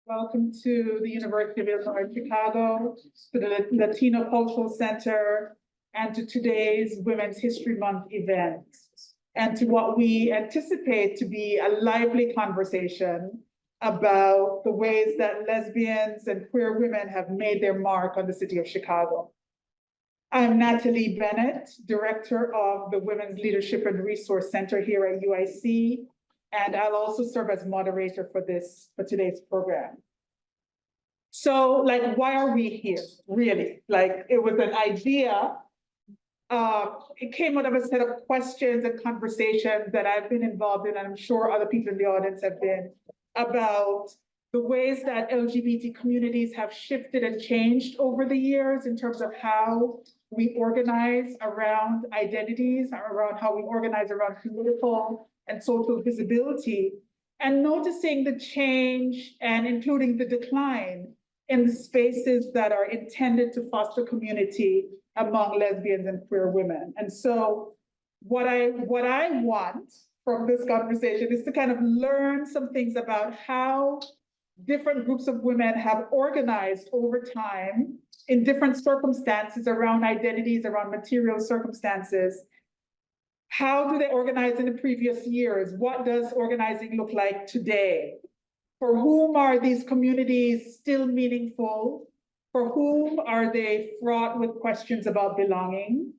Welcome to the University of Illinois Chicago, to the Latino Cultural Center, and to today's Women's History Month event, and to what we anticipate to be a lively conversation about the ways that lesbians and queer women have made their mark on the city of Chicago. I'm Natalie Bennett, Director of the Women's Leadership and Resource Center here at UIC, and I'll also serve as moderator for today's program. So, why are we here, really? It was an idea. It came out of a set of questions and conversations that I've been involved in, and I'm sure other people in the audience have been, about the ways that LGBT communities have shifted and changed over the years in terms of how we organize around identities, around how we organize around political and social visibility, and noticing the change and including the decline in the spaces that are intended to foster community among lesbians and queer women. And so what I want from this conversation is to kind of learn some things about how different groups of women have organized over time in different circumstances around identities, around material circumstances. How do they organize in the previous years? What does organizing look like today? For whom are these communities still meaningful? For whom are they fraught with questions about belonging?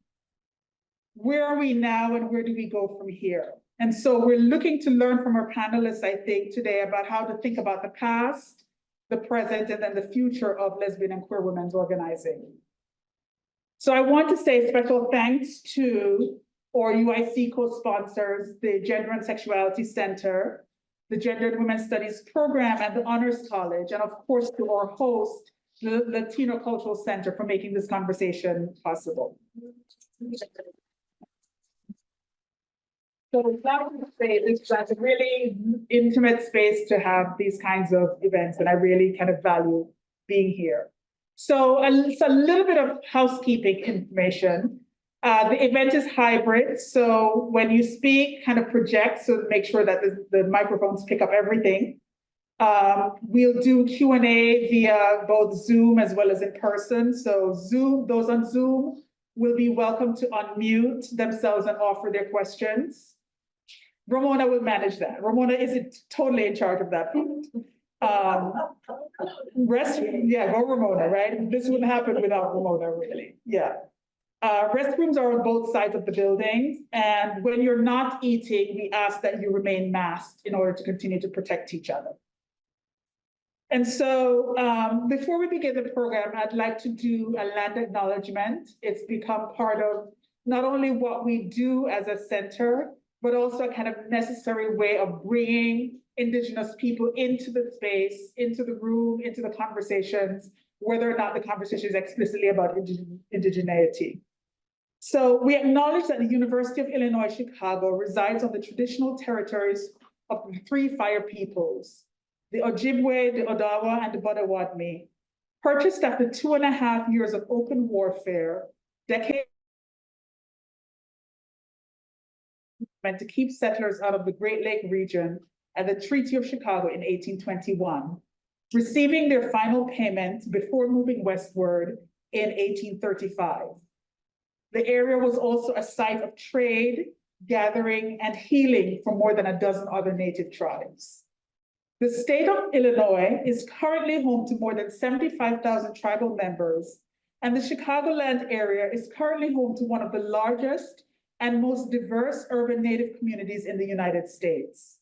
Where are we now and where do we go from here? And so we're looking to learn from our panelists, I think, today about how to think about the past, the present, and then the future of lesbian and queer women's organizing. So I want to say special thanks to our UIC co-sponsors, the Gender and Sexuality Center, the Gender and Women's Studies Program, and the Honors College, and of course to our host, the Latino Cultural Center, for making this conversation possible. So that would say that's a really intimate space to have these kinds of events, and I really kind of value being here. So it's a little bit of housekeeping information. The event is hybrid, so when you speak, kind of project, so make sure that the microphones pick up everything. We'll do Q&A via both Zoom as well as in person. So those on Zoom will be welcome to unmute themselves and offer their questions. Ramona will manage that. Ramona is totally in charge of that. Go Ramona, right? This wouldn't happen without Ramona, really. Yeah. Restrooms are on both sides of the building, and when you're not eating, we ask that you remain masked in order to continue to protect each other. And so before we begin the program, I'd like to do a land acknowledgement. It's become part of not only what we do as a center, but also a kind of necessary way of bringing Indigenous people into the space, into the room, into the conversations, whether or not the conversation is explicitly about indigeneity. So we acknowledge that the University of Illinois Chicago resides on the traditional territories of the three fire peoples, the Ojibwe, the Odawa, and the Potawatomi, purchased after 2.5 years of open warfare, decades meant to keep settlers out of the Great Lake region at the Treaty of Chicago in 1821, receiving their final payment before moving westward in 1835. The area was also a site of trade, gathering, and healing for more than a dozen other native tribes. The state of Illinois is currently home to more than 75,000 tribal members, and the Chicagoland area is currently home to one of the largest and most diverse urban native communities in the United States.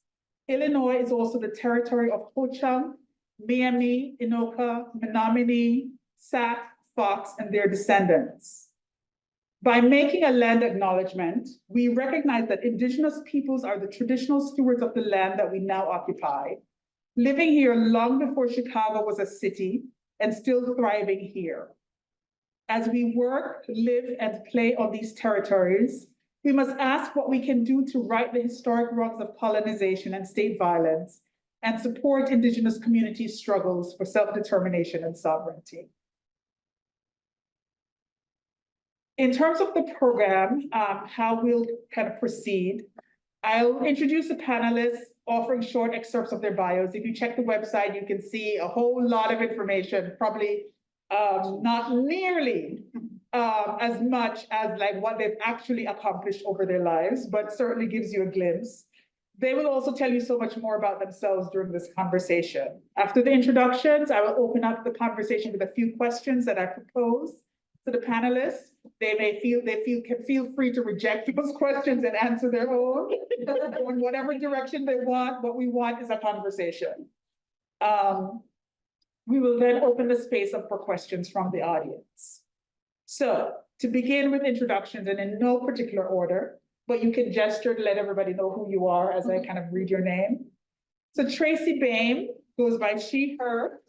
Illinois is also the territory of Ho-Chunk, Miami, Anoka, Menominee, Sac, Fox, and their descendants. By making a land acknowledgement, we recognize that Indigenous peoples are the traditional stewards of the land that we now occupy, living here long before Chicago was a city and still thriving here. As we work, live, and play on these territories, we must ask what we can do to right the historic wrongs of colonization and state violence and support Indigenous communities' struggles for self-determination and sovereignty. In terms of the program, how we'll kind of proceed, I'll introduce the panelists, offering short excerpts of their bios. If you check the website, you can see a whole lot of information, probably not nearly as much as like what they've actually accomplished over their lives, but certainly gives you a glimpse. They will also tell you so much more about themselves during this conversation. After the introductions, I will open up the conversation with a few questions that I propose to the panelists. They can feel free to reject those questions and answer their own in whatever direction they want. What we want is a conversation. We will then open the space up for questions from the audience. So to begin with introductions, and in no particular order, but you can gesture to let everybody know who you are as I kind of read your name. So Tracy Baim goes by she, her,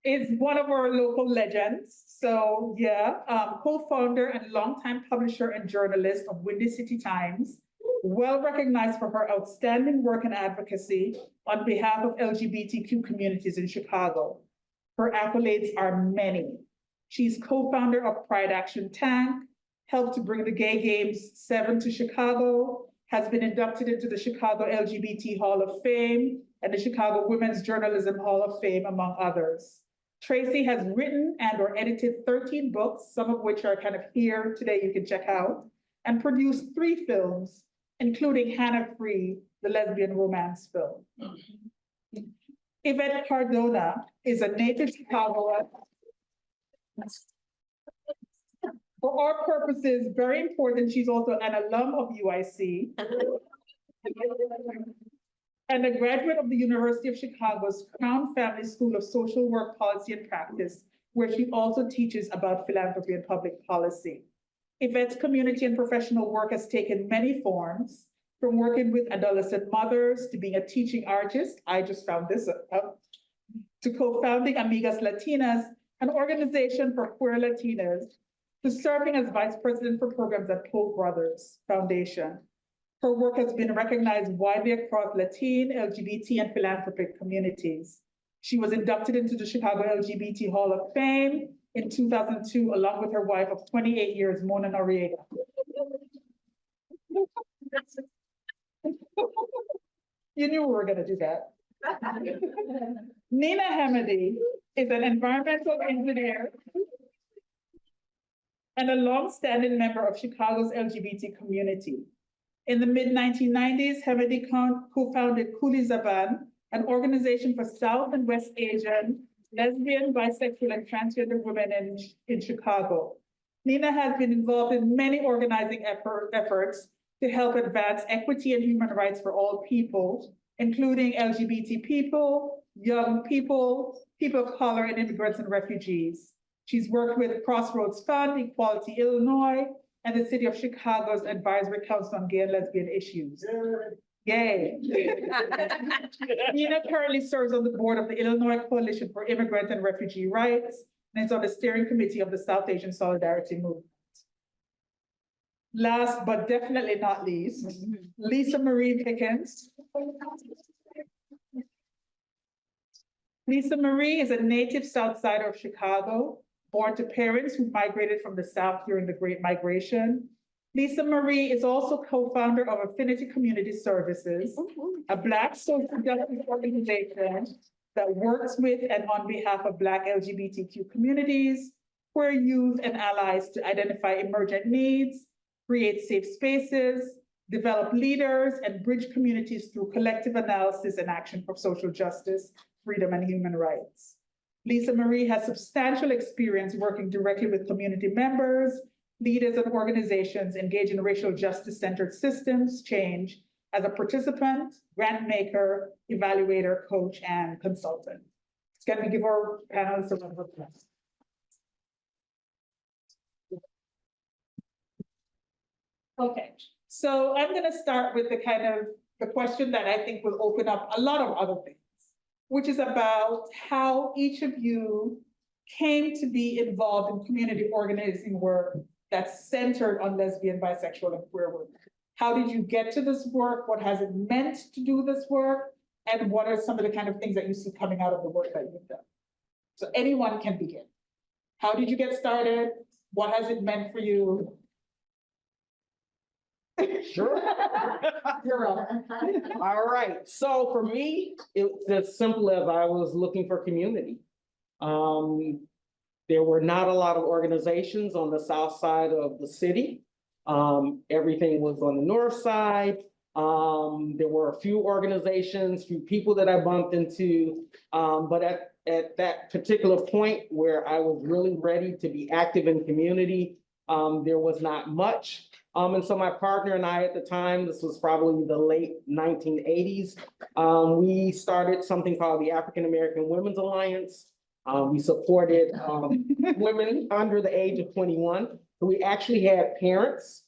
is one of our local legends. So yeah, co-founder and longtime publisher and journalist of Windy City Times, well recognized for her outstanding work and advocacy on behalf of LGBTQ communities in Chicago. Her accolades are many. She's co-founder of Pride Action Tank, helped to bring the Gay Games 7 to Chicago, has been inducted into the Chicago LGBT Hall of Fame and the Chicago Women's Journalism Hall of Fame, among others. Tracy has written and or edited 13 books, some of which are kind of here today you can check out, and produced 3 films, including Hannah Free, the lesbian romance film. Evette Cardona is a native Chicagoan. For our purposes, very important, she's also an alum of UIC and a graduate of the University of Chicago's Crown Family School of Social Work, Policy and Practice, where she also teaches about philanthropy and public policy. Evette's community and professional work has taken many forms, from working with adolescent mothers to being a teaching artist, I just found this out, to co-founding Amigas Latinas, an organization for queer Latinas, to serving as vice president for programs at Polk Brothers Foundation. Her work has been recognized widely across Latin, LGBT, and philanthropic communities. She was inducted into the Chicago LGBT Hall of Fame in 2002, along with her wife of 28 years, Mona Noriega. You knew we were going to do that. Neena Hemmady is an environmental engineer and a long-standing member of Chicago's LGBT community. In the mid-1990s, Hemmady co-founded Kuli Zaban, an organization for South and West Asian, lesbian, bisexual, and transgender women in Chicago. Neena has been involved in many organizing efforts to help advance equity and human rights for all people, including LGBT people, young people, people of color, and immigrants and refugees. She's worked with Crossroads Fund, Equality Illinois, and the City of Chicago's Advisory Council on Gay and Lesbian Issues. Yay. Neena currently serves on the board of the Illinois Coalition for Immigrant and Refugee Rights, and is on the steering committee of the South Asian Solidarity Movement. Last but definitely not least, Lisa Marie Pickens. Lisa Marie is a native South Sider of Chicago, born to parents who migrated from the South during the Great Migration. Lisa Marie is also co-founder of Affinity Community Services, a Black social justice organization that works with and on behalf of Black LGBTQ communities, queer youth and allies to identify emergent needs, create safe spaces, develop leaders, and bridge communities through collective analysis and action for social justice, freedom, and human rights. Lisa Marie has substantial experience working directly with community members, leaders, and organizations engaged in racial justice-centered systems change as a participant, grant maker, evaluator, coach, and consultant. Can we give our panelists a round of applause? Okay, so I'm going to start with the question that I think will open up a lot of other things, which is about how each of you came to be involved in community organizing work that's centered on lesbian, bisexual, and queer women. How did you get to this work? What has it meant to do this work? And what are some of the kind of things that you see coming out of the work that you've done? So anyone can begin. How did you get started? What has it meant for you? Sure. You're up. All right, so for me, it's as simple as I was looking for community. There were not a lot of organizations on the south side of the city. Everything was on the north side. There were a few organizations, few people that I bumped into, but at that particular point where I was really ready to be active in community, there was not much. And so my partner and I at the time, this was probably the late 1980s, we started something called the African American Women's Alliance. We supported women under the age of 21. We actually had parents,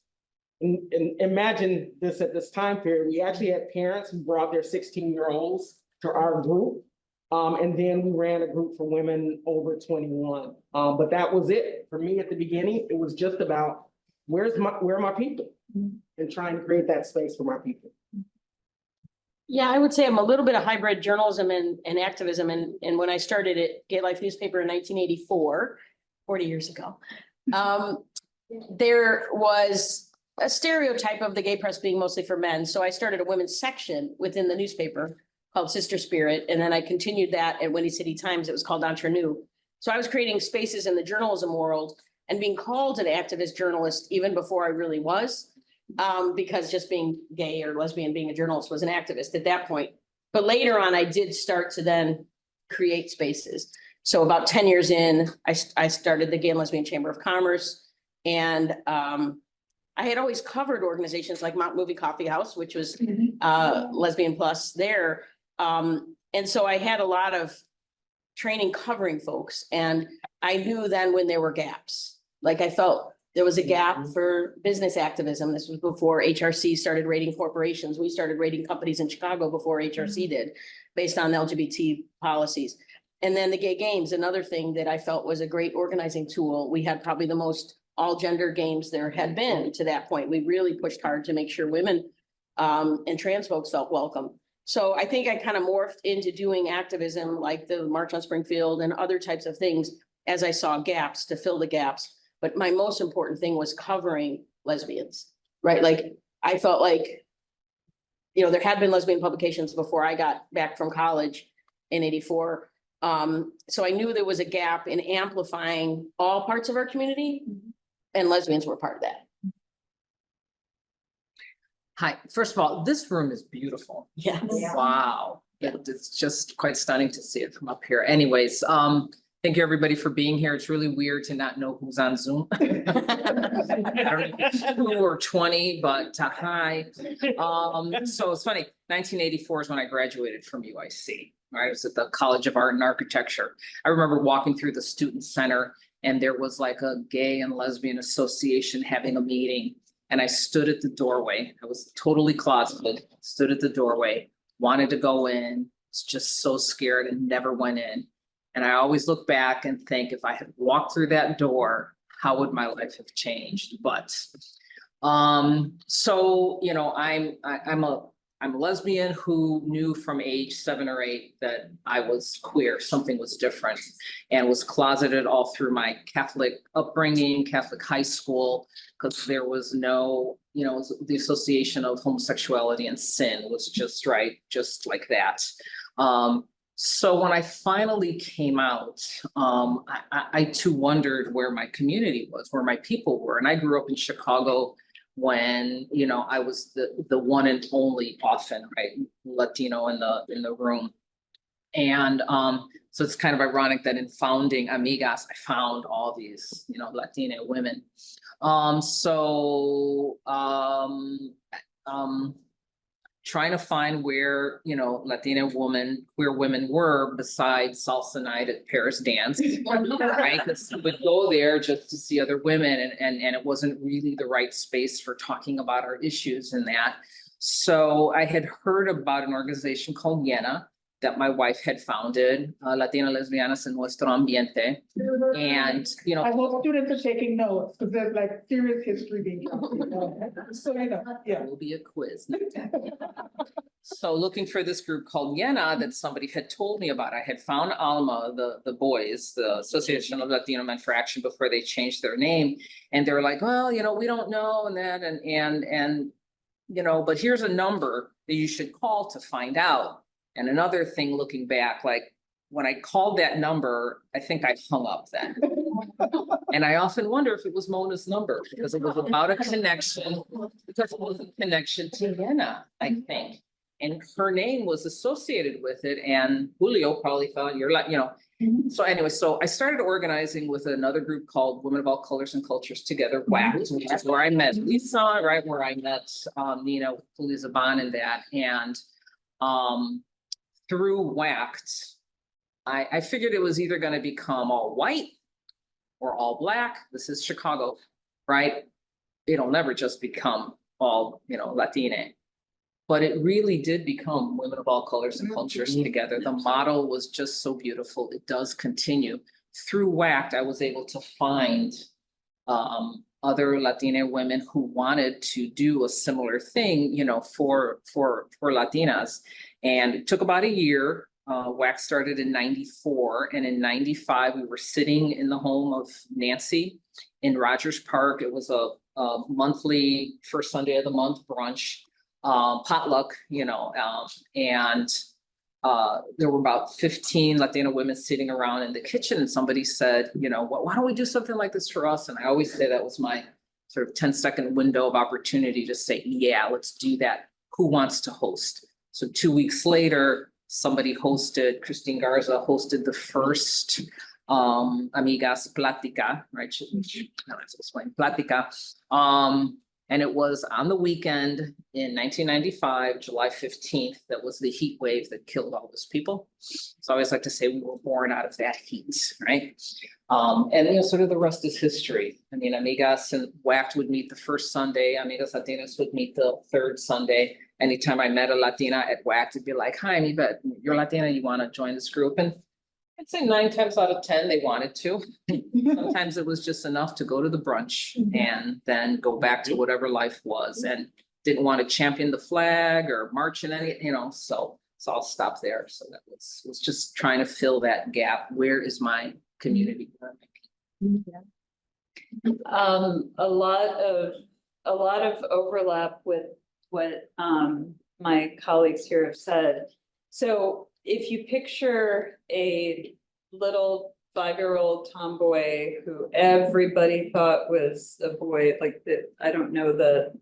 and imagine this at this time period, we actually had parents who brought their 16-year-olds to our group. And then we ran a group for women over 21. But that was it for me at the beginning. It was just about where are my people, and trying to create that space for my people. Yeah, I would say I'm a little bit of hybrid journalism and activism. And when I started at Gay Life newspaper in 1984, 40 years ago, there was a stereotype of the gay press being mostly for men. So I started a women's section within the newspaper called Sister Spirit. And then I continued that at Windy City Times. It was called Entre Nous. So I was creating spaces in the journalism world and being called an activist journalist even before I really was. Because just being gay or lesbian, being a journalist was an activist at that point. But later on, I did start to then create spaces. So about 10 years in, I started the Gay and Lesbian Chamber of Commerce. And I had always covered organizations like Mount Movie Coffee House, which was Lesbian Plus there. And so I had a lot of training covering folks. And I knew then when there were gaps, like I felt there was a gap for business activism. This was before HRC started rating corporations. We started rating companies in Chicago before HRC did, based on LGBT policies. And then the Gay Games, another thing that I felt was a great organizing tool. We had probably the most all gender games there had been to that point. We really pushed hard to make sure women and trans folks felt welcome. So I think I kind of morphed into doing activism like the March on Springfield and other types of things as I saw gaps to fill the gaps. But my most important thing was covering lesbians, right? Like I felt like, you know, there had been lesbian publications before I got back from college in '84. So I knew there was a gap in amplifying all parts of our community, and lesbians were part of that. Hi, first of all, this room is beautiful. Yes. Wow. Yeah. It's just quite stunning to see it from up here. Anyways, thank you everybody for being here. It's really weird to not know who's on Zoom. I don't know if it's 2 or 20, but hi. So it's funny, 1984 is when I graduated from UIC. Right? I was at the College of Art and Architecture. I remember walking through the student center and there was like a gay and lesbian association having a meeting. And I stood at the doorway. I was totally closeted, stood at the doorway, wanted to go in, was just so scared and never went in. And I always look back and think, if I had walked through that door, how would my life have changed? But so, you know, I'm a lesbian who knew from age 7 or 8 that I was queer, something was different, and was closeted all through my Catholic upbringing, Catholic high school, because there was no, you know, the association of homosexuality and sin was just right, just like that. So when I finally came out, I too wondered where my community was, where my people were. And I grew up in Chicago when, you know, I was the one and only often, right, Latino in the room. And so it's kind of ironic that in founding Amigas, I found all these, you know, Latina women. Trying to find where, you know, Latina queer women were besides salsa night at Paris Dance, right? Because we would go there just to see other women, and it wasn't really the right space for talking about our issues in that. So I had heard about an organization called Neena that my wife had founded, Latina Lesbianas en Nuestro Ambiente. And, you know, I hope students are taking notes because there's like serious history being covered. So, you know, yeah. It will be a quiz. So looking for this group called Neena that somebody had told me about. I had found ALMA, the boys, the Association of Latino Men for Action, before they changed their name. And they were like, well, you know, we don't know and that. And but here's a number that you should call to find out. And another thing, looking back, like when I called that number, I think I hung up then. And I often wonder if it was Mona's number, because it was about a connection, because it was a connection to Neena, I think. And her name was associated with it, and Julio probably thought you're like, So anyway, so I started organizing with another group called Women of All Colors and Cultures Together, WACT, which is where I met Lisa, right, where I met Neena, Lisa Baim and that. And through WACT, I figured it was either going to become all white or all Black. This is Chicago, right? It'll never just become all, Latina. But it really did become Women of All Colors and Cultures Together. The model was just so beautiful. It does continue. Through WACT, I was able to find other Latina women who wanted to do a similar thing, for Latinas. And it took about a year. WACT started in 94, and in 95, we were sitting in the home of Nancy in Rogers Park. It was a monthly first Sunday of the month brunch. Potluck, and there were about 15 Latina women sitting around in the kitchen, and somebody said, why don't we do something like this for us? And I always say that was my sort of 10-second window of opportunity to say, yeah, let's do that. Who wants to host? So 2 weeks later, somebody hosted, Christine Garza hosted the first Amigas Platica, right? Which I have to explain, Platica. And it was on the weekend in 1995, July 15th, that was the heat wave that killed all those people. So I always like to say we were born out of that heat, right? And sort of the rest is history. I mean, Amigas and WACT would meet the first Sunday. Amigas Latinas would meet the third Sunday. Anytime I met a Latina at WACT, it'd be like, hi, I'm Evette, you're Latina, you want to join this group? And I'd say 9 times out of 10, they wanted to. Sometimes it was just enough to go to the brunch and then go back to whatever life was, and didn't want to champion the flag or march in any, so I'll stop there. So that was just trying to fill that gap. Where is my community? A lot of overlap with what my colleagues here have said. So if you picture a little 5-year-old tomboy who everybody thought was a boy, I don't know that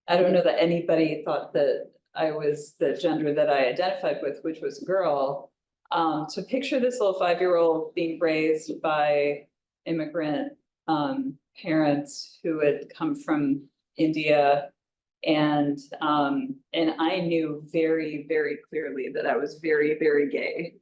anybody thought that I was the gender that I identified with, which was a girl. So picture this little 5-year-old being raised by immigrant parents who had come from India. And I knew very, very clearly that I was very, very gay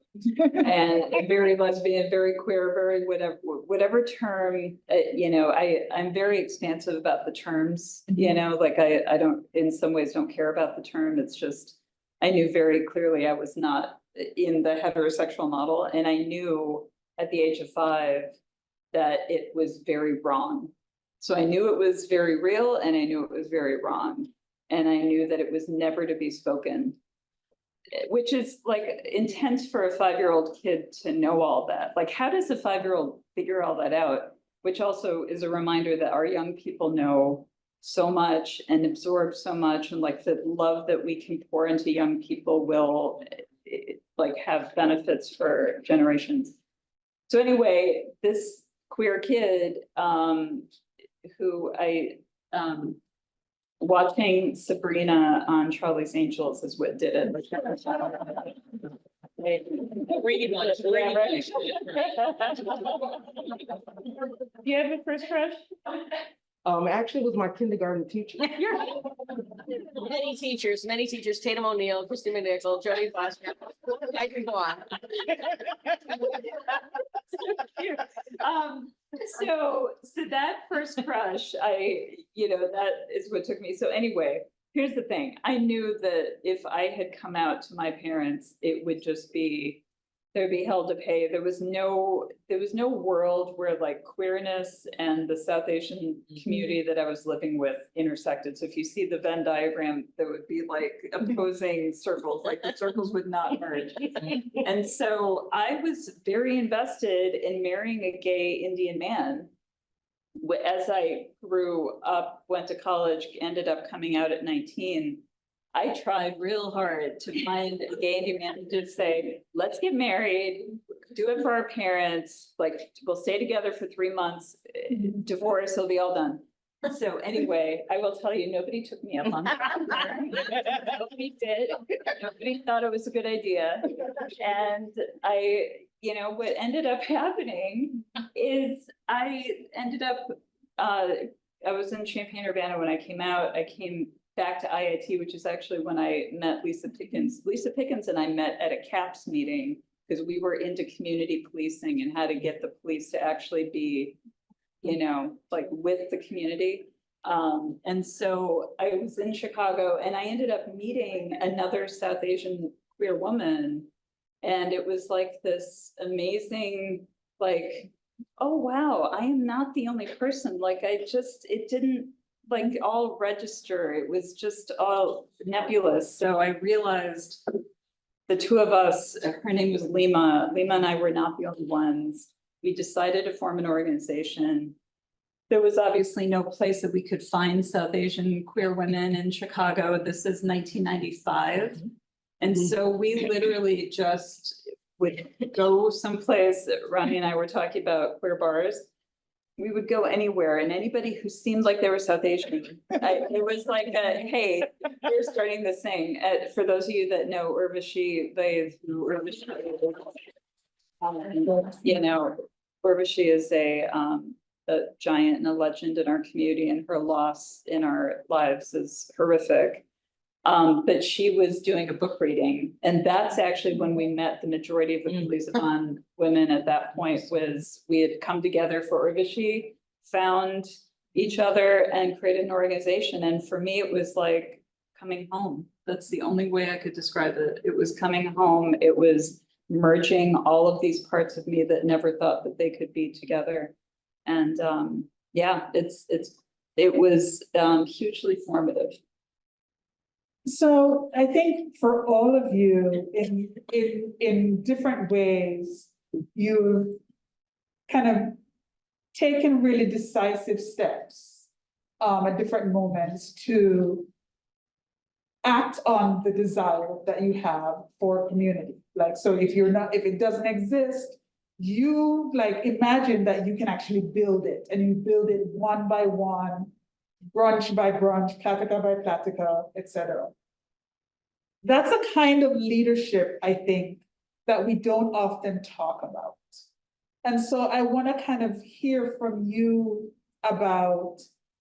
and very lesbian, very queer, very whatever term, I'm very expansive about the terms, I don't, in some ways don't care about the term. It's just, I knew very clearly I was not in the heterosexual model. And I knew at the age of 5 that it was very wrong. So I knew it was very real, and I knew it was very wrong. And I knew that it was never to be spoken, which is intense for a 5-year-old kid to know all that. How does a 5-year-old figure all that out? Which also is a reminder that our young people know so much and absorb so much, and the love that we can pour into young people will have benefits for generations. So anyway, this queer kid, who watching Sabrina on Charlie's Angels is what did it. Do you have a first crush? Actually, it was my kindergarten teacher. Many teachers, Tatum O'Neill, Christy McNichol, Jody Foster. I can go on. So that first crush, that is what took me. So anyway, here's the thing. I knew that if I had come out to my parents, it would just be, there'd be hell to pay. There was no world where queerness and the South Asian community that I was living with intersected. So if you see the Venn diagram, there would be opposing circles, the circles would not merge. And so I was very invested in marrying a gay Indian man. as I grew up, went to college, ended up coming out at 19, I tried real hard to find a gay man to say, let's get married, do it for our parents, like, we'll stay together for 3 months, divorce, it'll be all done. So anyway, I will tell you, nobody took me up on that. Nobody did. Nobody thought it was a good idea. And what ended up happening is I ended up, I was in Champaign-Urbana when I came out. I came back to IIT, which is actually when I met Lisa Pickens. Lisa Pickens and I met at a CAPS meeting because we were into community policing and how to get the police to actually be, like with the community. And so I was in Chicago and I ended up meeting another South Asian queer woman. And it was like this amazing, like, oh, wow, I am not the only person. Like, it didn't like all register. It was just all nebulous. So I realized the two of us, her name was Lima. Lima and I were not the only ones. We decided to form an organization. There was obviously no place that we could find South Asian queer women in Chicago. This is 1995. And so we literally just would go someplace. Ronnie and I were talking about queer bars. We would go anywhere, and anybody who seemed like they were South Asian, it was like, hey, we're starting this thing. For those of you that know Urvashi, Urvashi is a giant and a legend in our community, and her loss in our lives is horrific. But she was doing a book reading, and that's actually when we met the majority of the police on women at that point. Was we had come together for Urvashi, found each other and created an organization. And for me, it was like coming home. That's the only way I could describe it. It was coming home. It was merging all of these parts of me that never thought that they could be together. And it was hugely formative. So I think for all of you, in different ways, you've kind of taken really decisive steps at different moments to act on the desire that you have for community. Like, so if it doesn't exist, you like imagine that you can actually build it, and you build it one by one, branch by branch, platica by platica, etc. That's a kind of leadership, I think, that we don't often talk about. And so I want to kind of hear from you about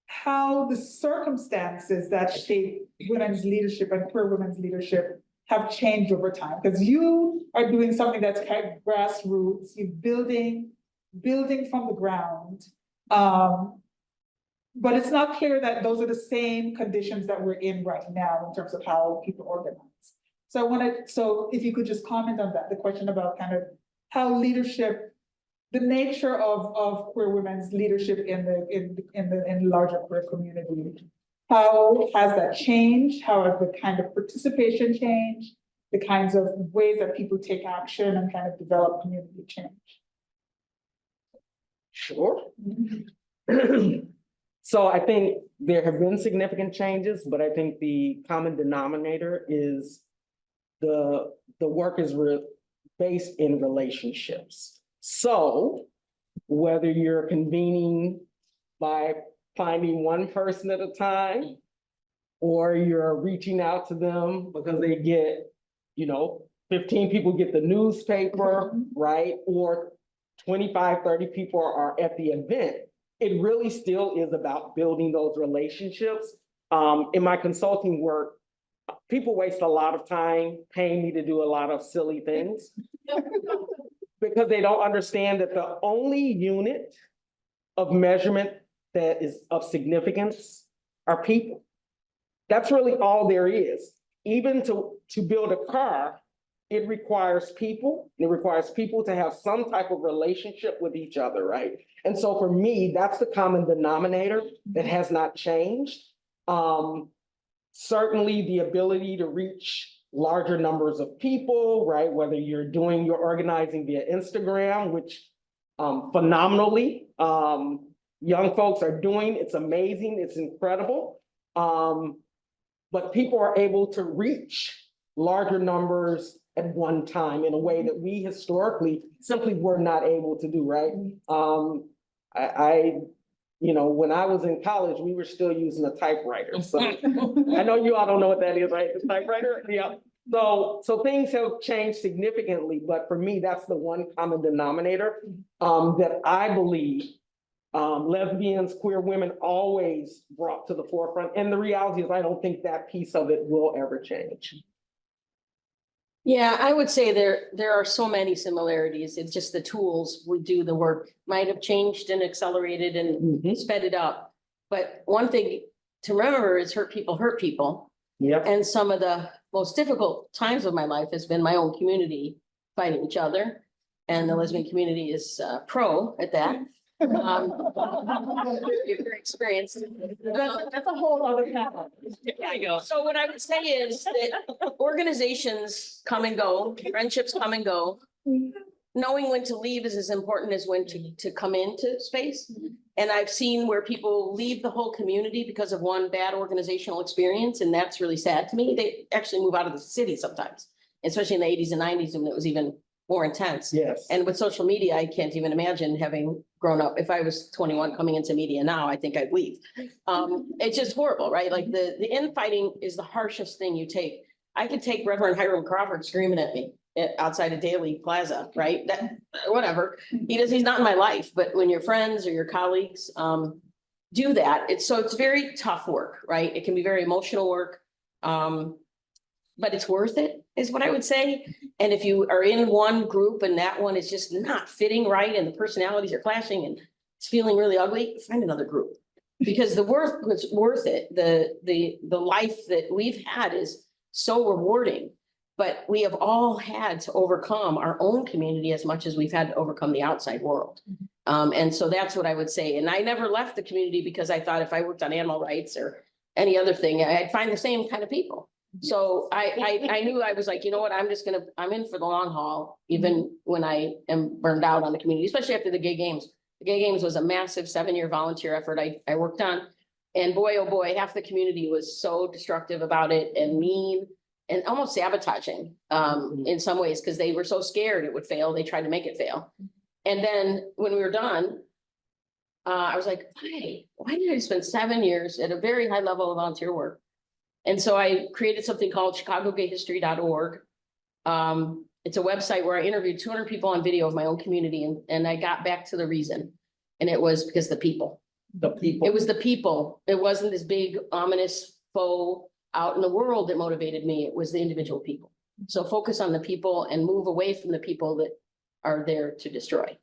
how the circumstances that shape women's leadership and queer women's leadership have changed over time. Because you are doing something that's kind of grassroots, you're building from the ground. But it's not clear that those are the same conditions that we're in right now in terms of how people organize. So if you could just comment on that, the question about kind of how leadership, the nature of queer women's leadership in the larger queer community. How has that changed? How has the kind of participation changed? The kinds of ways that people take action and kind of develop community change? Sure. So I think there have been significant changes, but I think the common denominator is the work is based in relationships. So whether you're convening by finding one person at a time, or you're reaching out to them because they get, 15 people get the newspaper, right? Or 25, 30 people are at the event. It really still is about building those relationships. In my consulting work, people waste a lot of time paying me to do a lot of silly things because they don't understand that the only unit of measurement that is of significance are people. That's really all there is. Even to build a car, it requires people. It requires people to have some type of relationship with each other, right? And so for me, that's the common denominator that has not changed. Certainly the ability to reach larger numbers of people, right? Whether you're doing your organizing via Instagram, which phenomenally, young folks are doing. It's amazing, it's incredible. But people are able to reach larger numbers at one time in a way that we historically simply were not able to do, right? You know, when I was in college, we were still using a typewriter. So I know you all don't know what that is, right? The typewriter, yeah. So things have changed significantly, but for me, that's the one common denominator that I believe lesbians, queer women always brought to the forefront. And the reality is I don't think that piece of it will ever change. Yeah, I would say there are so many similarities. It's just the tools we do the work might have changed and accelerated and sped it up. But one thing to remember is hurt people hurt people. Yep. And some of the most difficult times of my life has been my own community fighting each other. And the lesbian community is pro at that. Your experience. That's a whole other panel. So what I would say is that organizations come and go, friendships come and go. Knowing when to leave is as important as when to come into space. And I've seen where people leave the whole community because of one bad organizational experience, and that's really sad to me. They actually move out of the city sometimes, especially in the 80s and 90s when it was even more intense. Yes. And with social media, I can't even imagine having grown up. If I was 21 coming into media now, I think I'd leave. It's just horrible, right? Like the infighting is the harshest thing you take. I could take Reverend Hiram Crawford screaming at me outside of Daly Plaza, right? That, whatever. He's not in my life, but when your friends or your colleagues do that, it's very tough work, right? It can be very emotional work. But it's worth it, is what I would say. And if you are in one group and that one is just not fitting right and the personalities are clashing and it's feeling really ugly, find another group. Because the work was worth it. The life that we've had is so rewarding, but we have all had to overcome our own community as much as we've had to overcome the outside world. And so that's what I would say. And I never left the community because I thought if I worked on animal rights or any other thing, I'd find the same kind of people. So I knew I was like, you know what, I'm in for the long haul, even when I am burned out on the community, especially after the gay games. The gay games was a massive 7-year volunteer effort I worked on. And boy, oh boy, half the community was so destructive about it and mean and almost sabotaging in some ways, because they were so scared it would fail. They tried to make it fail. And then when we were done, I was like, hey, why did I spend 7 years at a very high level of volunteer work? And so I created something called chicagogayhistory.org. It's a website where I interviewed 200 people on video of my own community. And I got back to the reason. And it was because the people. The people. It was the people. It wasn't this big ominous foe out in the world that motivated me. It was the individual people. So focus on the people and move away from the people that are there to destroy.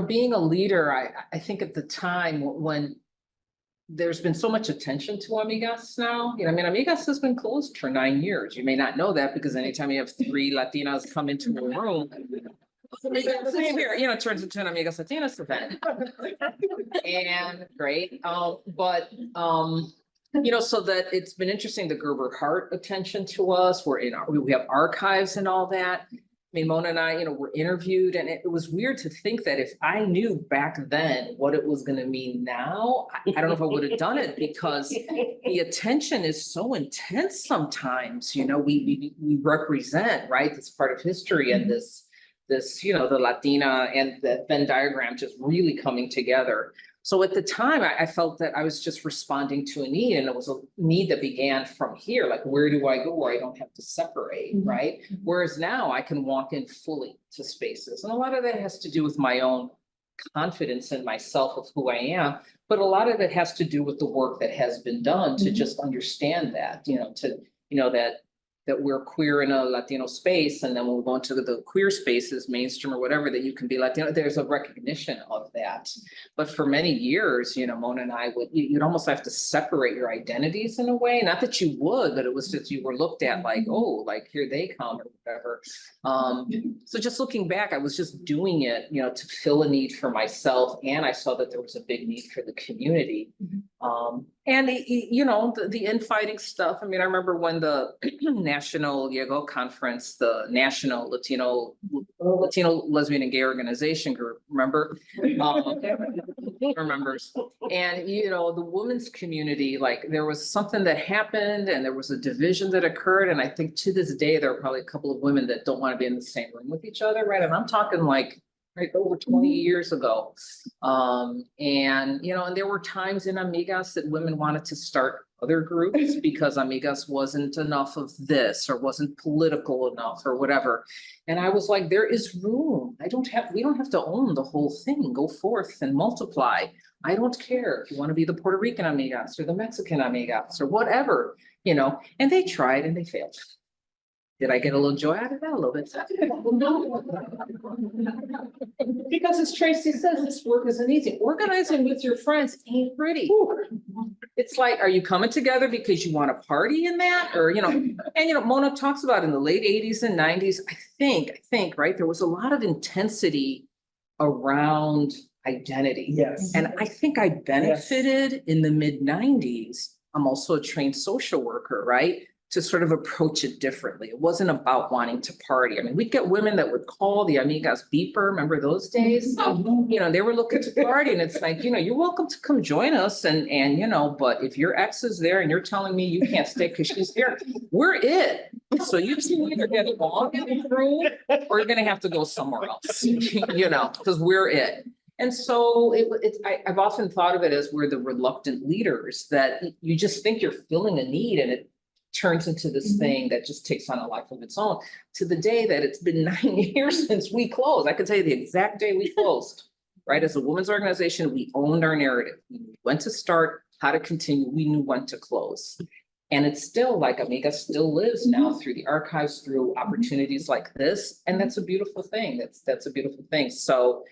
Being a leader, I think at the time when there's been so much attention to Amigas now, Amigas has been closed for 9 years. You may not know that because anytime you have 3 Latinas come into a room, same here, it turns into an Amigas Latinas event. And great, so that it's been interesting, the Gerber Hart attention to us, we have archives and all that. Mona and I, were interviewed, and it was weird to think that if I knew back then what it was going to mean now, I don't know if I would have done it, because the attention is so intense sometimes. We represent, right, this part of history, and this the Latina and the Venn diagram just really coming together. So at the time, I felt that I was just responding to a need, and it was a need that began from here. Like, where do I go where I don't have to separate, right? Whereas now I can walk in fully to spaces. And a lot of that has to do with my own confidence in myself of who I am. But a lot of it has to do with the work that has been done to just understand that, that we're queer in a Latino space, and then we'll go into the queer spaces, mainstream or whatever, that you can be Latino. There's a recognition of that. But for many years, Mona and I you'd almost have to separate your identities in a way. Not that you would, but it was just, you were looked at like, oh, like here they come or whatever. So just looking back, I was just doing it, to fill a need for myself. And I saw that there was a big need for the community. And you know, the infighting stuff, I mean, I remember when the National Llegó Conference, the National Latino Lesbian and Gay Organization Group, remember? Remembers. And, you know, the women's community, like, there was something that happened and there was a division that occurred. And I think to this day, there are probably a couple of women that don't want to be in the same room with each other, right? And I'm talking like, right, over 20 years ago. And, you know, and there were times in Amigas that women wanted to start other groups because Amigas wasn't enough of this or wasn't political enough or whatever. And I was like, there is room. We don't have to own the whole thing. Go forth and multiply. I don't care if you want to be the Puerto Rican Amigas or the Mexican Amigas or whatever, you know, and they tried and they failed. Did I get a little joy out of that? A little bit. Because as Tracy says, this work isn't easy. Organizing with your friends ain't pretty. It's like, are you coming together because you want to party in that? Or, you know, and you know, Mona talks about in the late 80s and 90s, I think, right, there was a lot of intensity around identity. Yes. And I think I benefited in the mid 90s. I'm also a trained social worker, right? To sort of approach it differently. It wasn't about wanting to party. I mean, we'd get women that would call the Amigas beeper. Remember those days? You know, they were looking to party and it's like, you know, you're welcome to come join us. And, you know, but if your ex is there and you're telling me you can't stay because she's there, we're it. So you can either get along in the room or you're going to have to go somewhere else, you know, because we're it. And so I've often thought of it as we're the reluctant leaders that you just think you're filling a need and it turns into this thing that just takes on a life of its own, to the day that it's been 9 years since we closed. I can tell you the exact day we closed, right? As a women's organization, we owned our narrative. We knew when to start, how to continue. We knew when to close. And it's still like Amiga still lives now through the archives, through opportunities like this. And that's a beautiful thing. That's a beautiful thing. So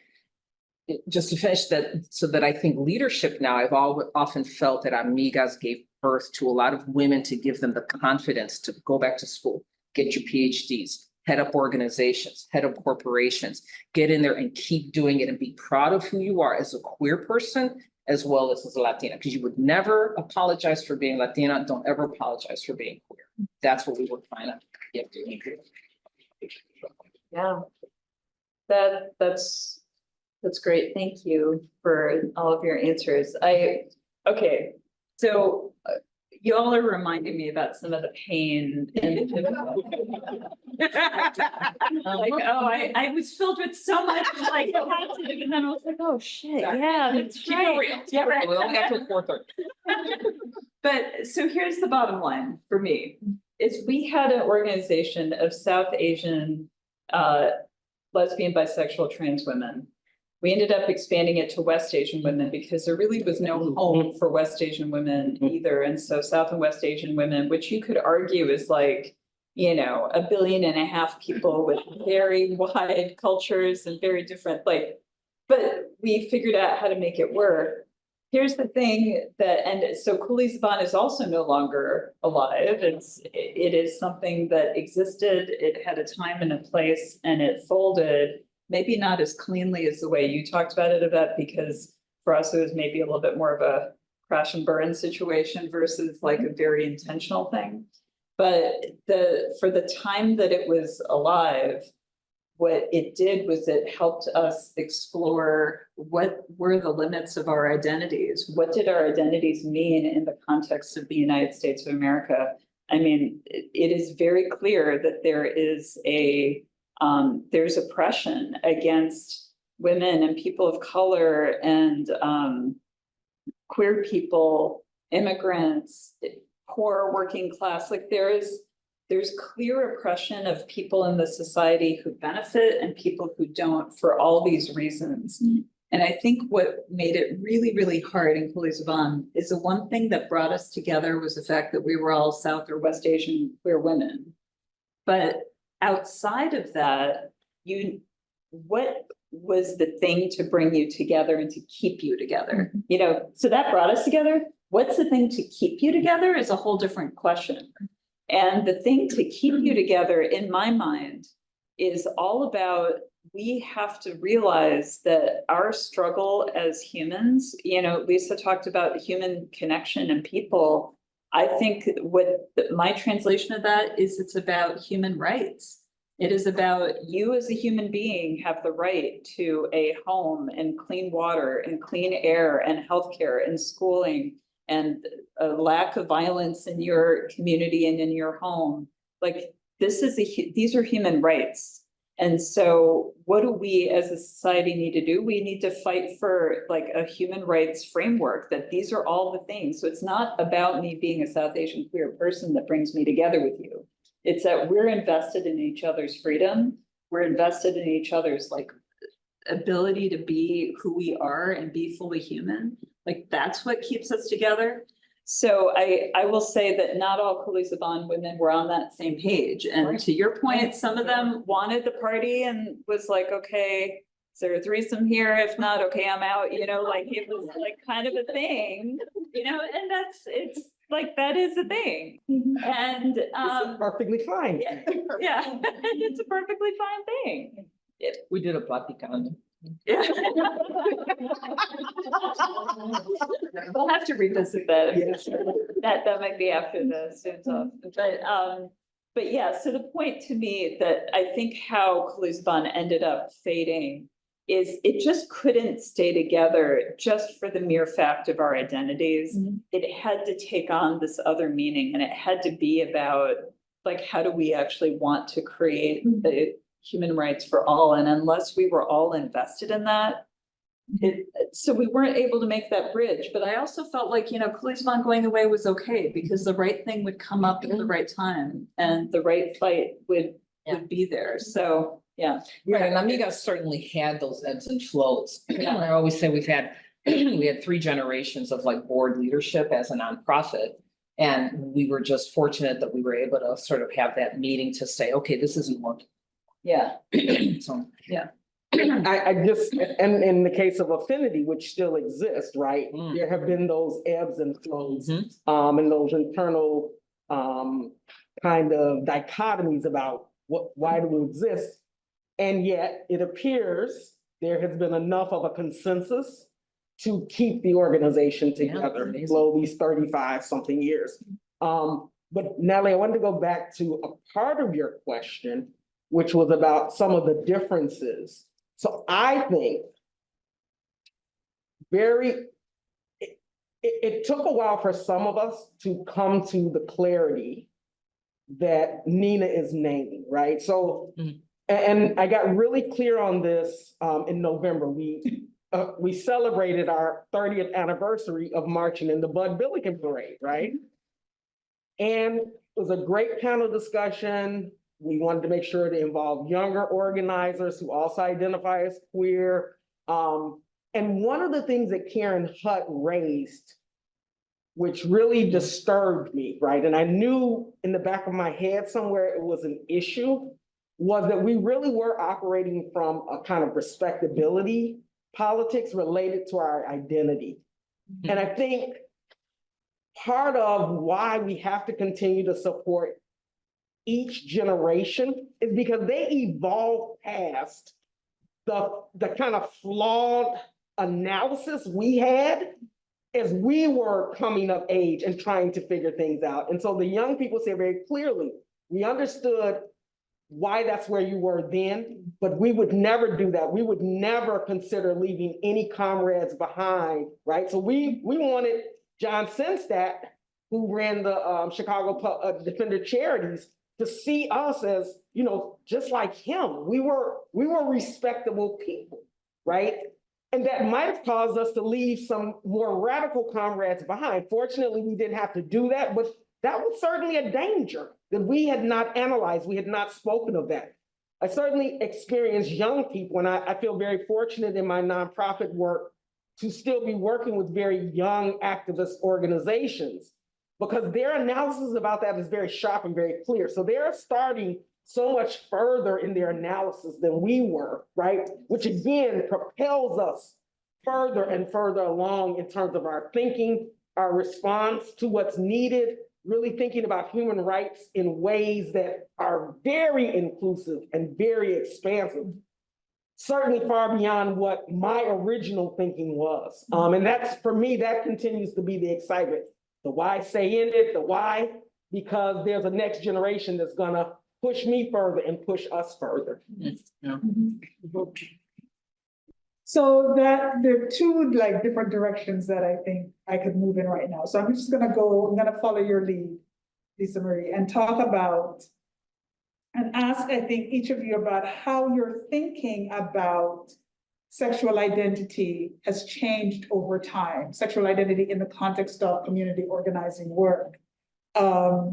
just to finish that, so that I think leadership now, I've often felt that Amigas gave birth to a lot of women to give them the confidence to go back to school, get your PhDs, head up organizations, head up corporations, get in there and keep doing it and be proud of who you are as a queer person, as well as a Latina, because you would never apologize for being Latina. Don't ever apologize for being queer. That's what we were trying to get to. Yeah. That's great. Thank you for all of your answers. Okay, so you all are reminding me about some of the pain and like, oh, I was filled with so much like positive, and then I was like, oh shit, yeah, that's Keep right. it real. Yeah, right. We only got to 4:30. But so here's the bottom line for me, is we had an organization of South Asian lesbian, bisexual, trans women. We ended up expanding it to West Asian women because there really was no home for West Asian women either. And so South and West Asian women, which you could argue is like, you know, 1.5 billion people with very wide cultures and very different, like, but we figured out how to make it work. Here's the thing and so Cooley Zaban is also no longer alive. It is something that existed. It had a time and a place and it folded. Maybe not as cleanly as the way you talked about it, Evette, because for us, it was maybe a little bit more of a crash and burn situation versus like a very intentional thing. But for the time that it was alive, what it did was it helped us explore what were the limits of our identities. What did our identities mean in the context of the United States of America? I mean, it is very clear that there's oppression against women and people of color and queer people, immigrants, poor working class. Like there's clear oppression of people in the society who benefit and people who don't for all these reasons. Mm-hmm. And I think what made it really, really hard in Cooley Zaban is the one thing that brought us together was the fact that we were all South or West Asian queer women. But outside of that, what was the thing to bring you together and to keep you together? Mm-hmm. You know, so that brought us together. What's the thing to keep you together is a whole different question. And the thing to keep you together, in my mind, is all about we have to realize that our struggle as humans, Lisa talked about human connection and people. I think what my translation of that is, it's about human rights. It is about you as a human being have the right to a home and clean water and clean air and healthcare and schooling and a lack of violence in your community and in your home. Like, these are human rights. And so what do we as a society need to do? We need to fight for like a human rights framework, that these are all the things. So it's not about me being a South Asian queer person that brings me together with you. It's that we're invested in each other's freedom. We're invested in each other's like ability to be who we are and be fully human. Like, that's what keeps us together. So I will say that not all Khalisaban women were on that same page. And to your point, some of them wanted the party and was like, okay, is there a threesome here? If not, okay, I'm out, like it was like kind of a thing, and it's like, that is a thing. And, It's perfectly fine. yeah, it's a perfectly fine thing. We did a Platicando. Yeah. We'll have to revisit that. Yes. That might be after the students off, but yeah, so the point to me that I think how Khalisban ended up fading is it just couldn't stay together just for the mere fact of our identities. It had to take on this other meaning, and it had to be about like, how do we actually want to create the human rights for all? And unless we were all invested in that, so we weren't able to make that bridge. But I also felt like, Khalisban going away was okay, because the right thing would come up at the right time and the right fight would be there. So, yeah. Right, and Amiga certainly had those ebbs and flows. I always say we had 3 generations of like board leadership as a nonprofit. And we were just fortunate that we were able to sort of have that meeting to say, okay, this isn't working. Yeah. So, I just, and in the case of Affinity, which still exists, right? Mm. There have been those ebbs and flows, Mhm. and those internal, kind of dichotomies about why do we exist? And yet it appears there has been enough of a consensus to keep the organization together amazing. below these 35 something years. But Natalie, I wanted to go back to a part of your question, which was about some of the differences. So I think it took a while for some of us to come to the clarity that Neena is naming, right? So, and I got really clear on this in November. We celebrated our 30th anniversary of marching in the Bud Billiken Parade, right? And it was a great panel discussion. We wanted to make sure to involve younger organizers who also identify as queer. And one of the things that Karen Hutt raised, which really disturbed me, right? And I knew in the back of my head somewhere it was an issue, was that we really were operating from a kind of respectability politics related to our identity. And I think part of why we have to continue to support each generation is because they evolve past the kind of flawed analysis we had as we were coming of age and trying to figure things out. And so the young people say very clearly, we understood why that's where you were then, but we would never do that. We would never consider leaving any comrades behind, right? So we wanted John Senstadt, who ran the Chicago Defender Charities, to see us as, just like him. We were respectable people, right? And that might have caused us to leave some more radical comrades behind. Fortunately, we didn't have to do that, but that was certainly a danger that we had not analyzed. We had not spoken of that. I certainly experienced young people, and I feel very fortunate in my nonprofit work to still be working with very young activist organizations, because their analysis about that is very sharp and very clear. So they're starting so much further in their analysis than we were, right? Which again propels us further and further along in terms of our thinking, our response to what's needed, really thinking about human rights in ways that are very inclusive and very expansive. certainly far beyond what my original thinking was. And that's, for me, that continues to be the excitement. The why stay in it, the why, because there's a next generation that's gonna push me further and push us further. Yeah. So that there are two like different directions that I think I could move in right now. So I'm just gonna follow your lead, Lisa Marie, and talk about and ask, I think, each of you about how you're thinking about sexual identity has changed over time, sexual identity in the context of community organizing work. Are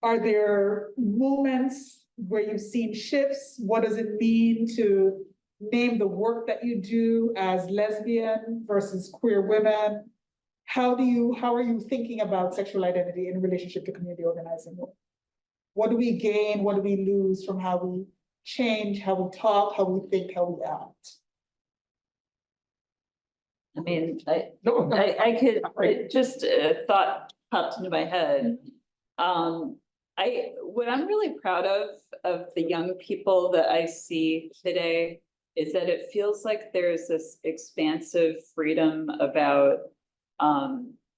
there moments where you've seen shifts? What does it mean to name the work that you do as lesbian versus queer women? How are you thinking about sexual identity in relationship to community organizing work? What do we gain? What do we lose from how we change, how we talk, how we think, how we act? I mean, No, I could, just a thought popped into my head. What I'm really proud of the young people that I see today is that it feels like there's this expansive freedom about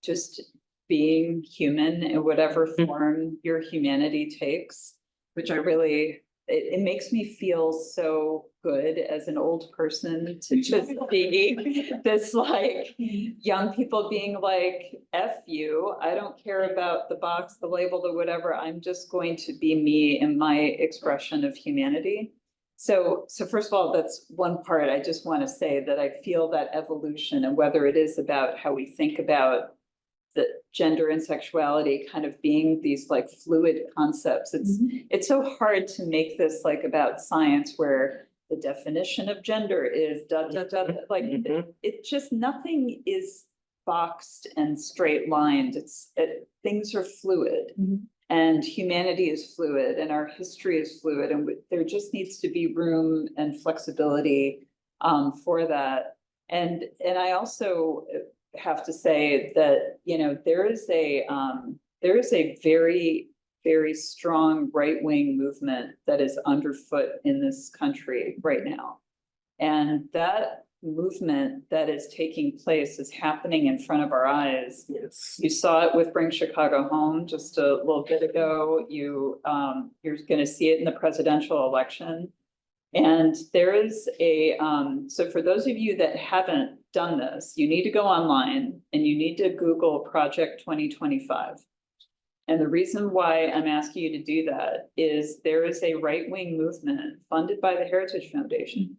just being human in whatever form your humanity takes, which I really, it makes me feel so good as an old person to just be this like young people being like, F you, I don't care about the box, the label, the whatever, I'm just going to be me in my expression of humanity. So first of all, that's one part. I just want to say that I feel that evolution, and whether it is about how we think about the gender and sexuality kind of being these like fluid concepts. It's so hard to make this like about science where the definition of gender is like it just, nothing is boxed and straight lined. Things are fluid. And humanity is fluid, and our history is fluid, and there just needs to be room and flexibility for that. And I also have to say that, you know, there is a very, very strong right-wing movement that is underfoot in this country right now. And that movement that is taking place is happening in front of our eyes. yes. You saw it with Bring Chicago Home just a little bit ago. You're going to see it in the presidential election. And there is so for those of you that haven't done this, you need to go online and you need to Google Project 2025. And the reason why I'm asking you to do that is there is a right-wing movement funded by the Heritage Foundation.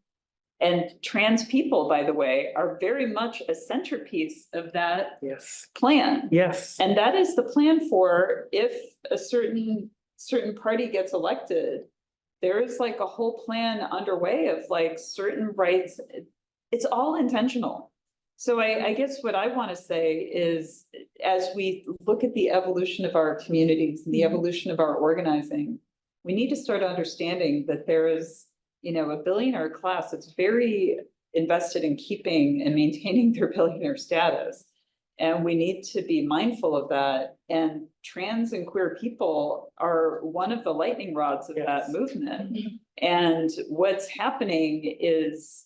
And trans people, by the way, are very much a centerpiece of that plan. Yes. And that is the plan for if a certain party gets elected, there is like a whole plan underway of like certain rights. It's all intentional. So I guess what I want to say is, as we look at the evolution of our communities and the evolution of our organizing, we need to start understanding that there is, you know, a billionaire class that's very invested in keeping and maintaining their billionaire status. And we need to be mindful of that. And trans and queer people are one of the lightning rods of that movement. And what's happening is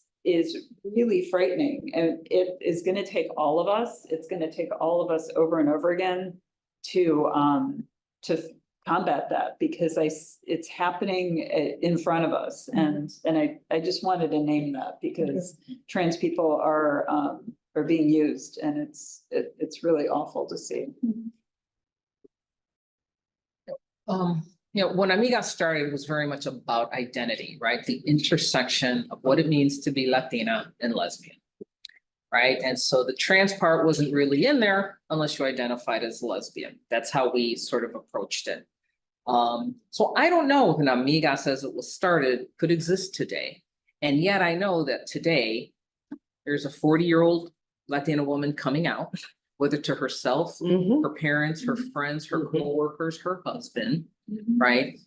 really frightening. And it is going to take all of us. It's going to take all of us over and over again to combat that, because it's happening in front of us. And I just wanted to name that because trans people are being used, and it's really awful to see. You know, when Amiga started, it was very much about identity, right? The intersection of what it means to be Latina and lesbian, right? And so the trans part wasn't really in there unless you identified as lesbian. That's how we sort of approached it. So I don't know if an Amiga says it was started could exist today. And yet I know that today there's a 40-year-old Latina woman coming out, whether to herself, her parents, her friends, her coworkers, her husband, right?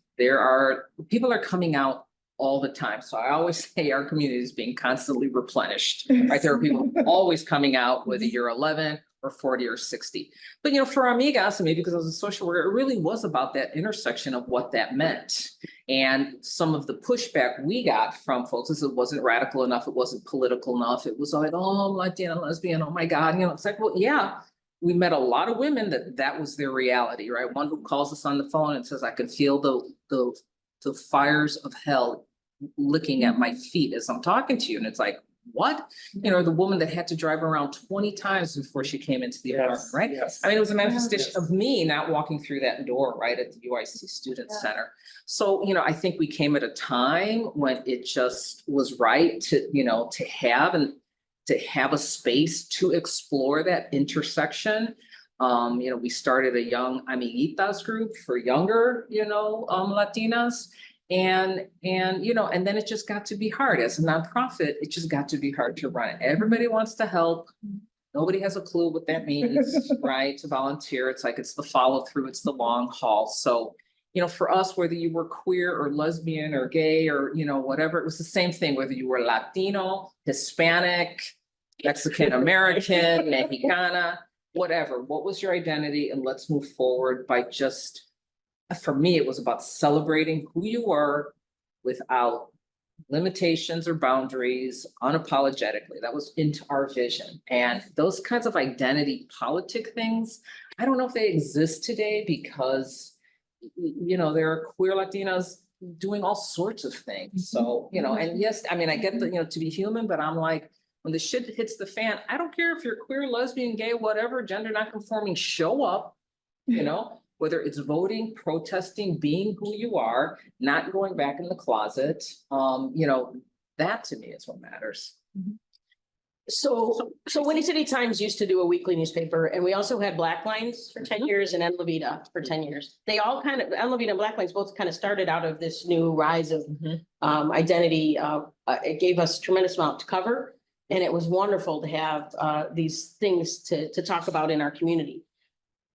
People are coming out all the time. So I always say our community is being constantly replenished, right? There are people always coming out, whether you're 11 or 40 or 60. But, you know, for Amigas, and maybe because I was a social worker, it really was about that intersection of what that meant. And some of the pushback we got from folks is it wasn't radical enough, it wasn't political enough. It was like, oh, Latina, lesbian, oh my God, it's like, well, yeah. We met a lot of women that was their reality, right? One who calls us on the phone and says, I can feel the fires of hell licking at my feet as I'm talking to you. And it's like, what? The woman that had to drive around 20 times before she came into the apartment, right? Yes. I mean, it was a manifestation of me not walking through that door, right, at the UIC Student Center. So, I think we came at a time when it just was right to have a space to explore that intersection. We started a young amiguitas group for younger, Latinas. And then it just got to be hard. As a nonprofit, it just got to be hard to run. Everybody wants to help. Nobody has a clue what that means, right? To volunteer. It's like, it's the follow through, it's the long haul. So, for us, whether you were queer or lesbian or gay or, whatever, it was the same thing, whether you were Latino, Hispanic, Mexican American, Mexicana, whatever. What was your identity? And let's move forward by just, for me, it was about celebrating who you were without limitations or boundaries, unapologetically. That was into our vision. And those kinds of identity politic things, I don't know if they exist today because, there are queer Latinas doing all sorts of things. So, and yes, I mean, I get the, to be human, but I'm like, when the shit hits the fan, I don't care if you're queer, lesbian, gay, whatever, gender nonconforming, show up, whether it's voting, protesting, being who you are, not going back in the closet. That to me is what matters. So Winnie City Times used to do a weekly newspaper, and we also had Black Lines for 10 years and En La Vida for 10 years. They all kind of, En La Vida and Black Lines both kind of started out of this new rise of identity. It gave us a tremendous amount to cover, and it was wonderful to have these things to talk about in our community.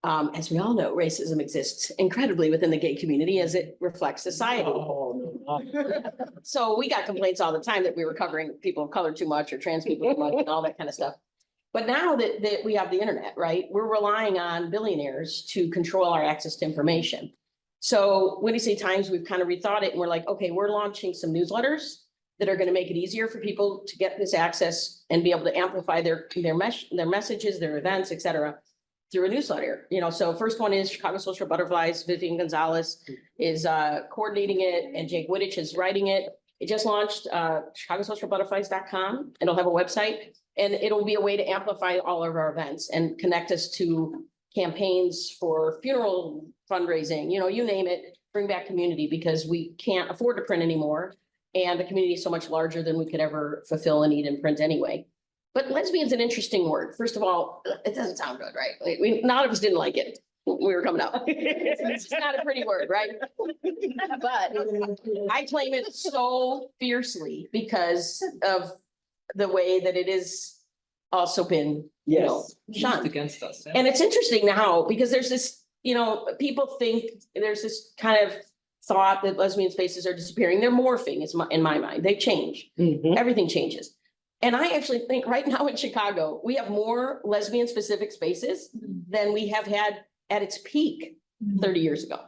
As we all know, racism exists incredibly within the gay community as it reflects society. Oh, no. So we got complaints all the time that we were covering people of color too much or trans people too much and all that kind of stuff. But now that we have the internet, right, we're relying on billionaires to control our access to information. So Winnie City Times, we've kind of rethought it and we're like, okay, we're launching some newsletters that are going to make it easier for people to get this access and be able to amplify their messages, their events, et cetera, through a newsletter. So first one is Chicago Social Butterflies. Vivian Gonzalez is coordinating it, and Jake Wittich is writing it. It just launched chicagosocialbutterflies.com. It'll have a website, and it'll be a way to amplify all of our events and connect us to campaigns for funeral fundraising, you name it, bring back community, because we can't afford to print anymore. And the community is so much larger than we could ever fulfill a need in print anyway. But lesbian's an interesting word. First of all, it doesn't sound good, right? None of us didn't like it when we were coming up. It's just not a pretty word, right? But I claim it so fiercely because of the way that it is also been, shunned Against us. And it's interesting now because there's this, people think there's this kind of thought that lesbian spaces are disappearing. They're morphing, in my mind. They change. Everything changes. And I actually think right now in Chicago, we have more lesbian specific spaces than we have had at its peak 30 years ago.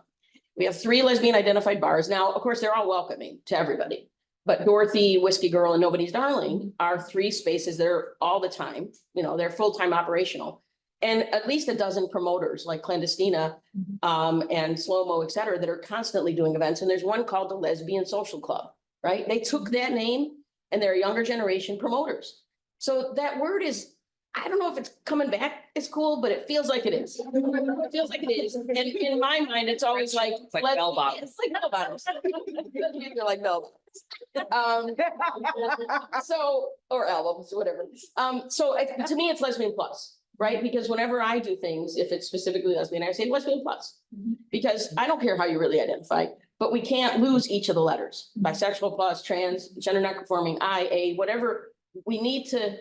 We have 3 lesbian identified bars. Now, of course, they're all welcoming to everybody. But Dorothy, Whiskey Girl, and Nobody's Darling are 3 spaces that are all the time, they're full-time operational. And at least a dozen promoters like Clandestina and Slow Mo, et cetera, that are constantly doing events. And there's one called the Lesbian Social Club, right? They took that name and they're younger generation promoters. So that word is, I don't know if it's coming back as cool, but it feels like it is. It feels like it is. And in my mind, it's always like, It's like bell bottoms. It's like bell bottoms. You're like, no. So, or albums, whatever. To me, it's lesbian plus, right? Because whenever I do things, if it's specifically lesbian, I say lesbian plus. Because I don't care how you really identify, but we can't lose each of the letters. Bisexual plus, trans, gender nonconforming, I, A, whatever. We need to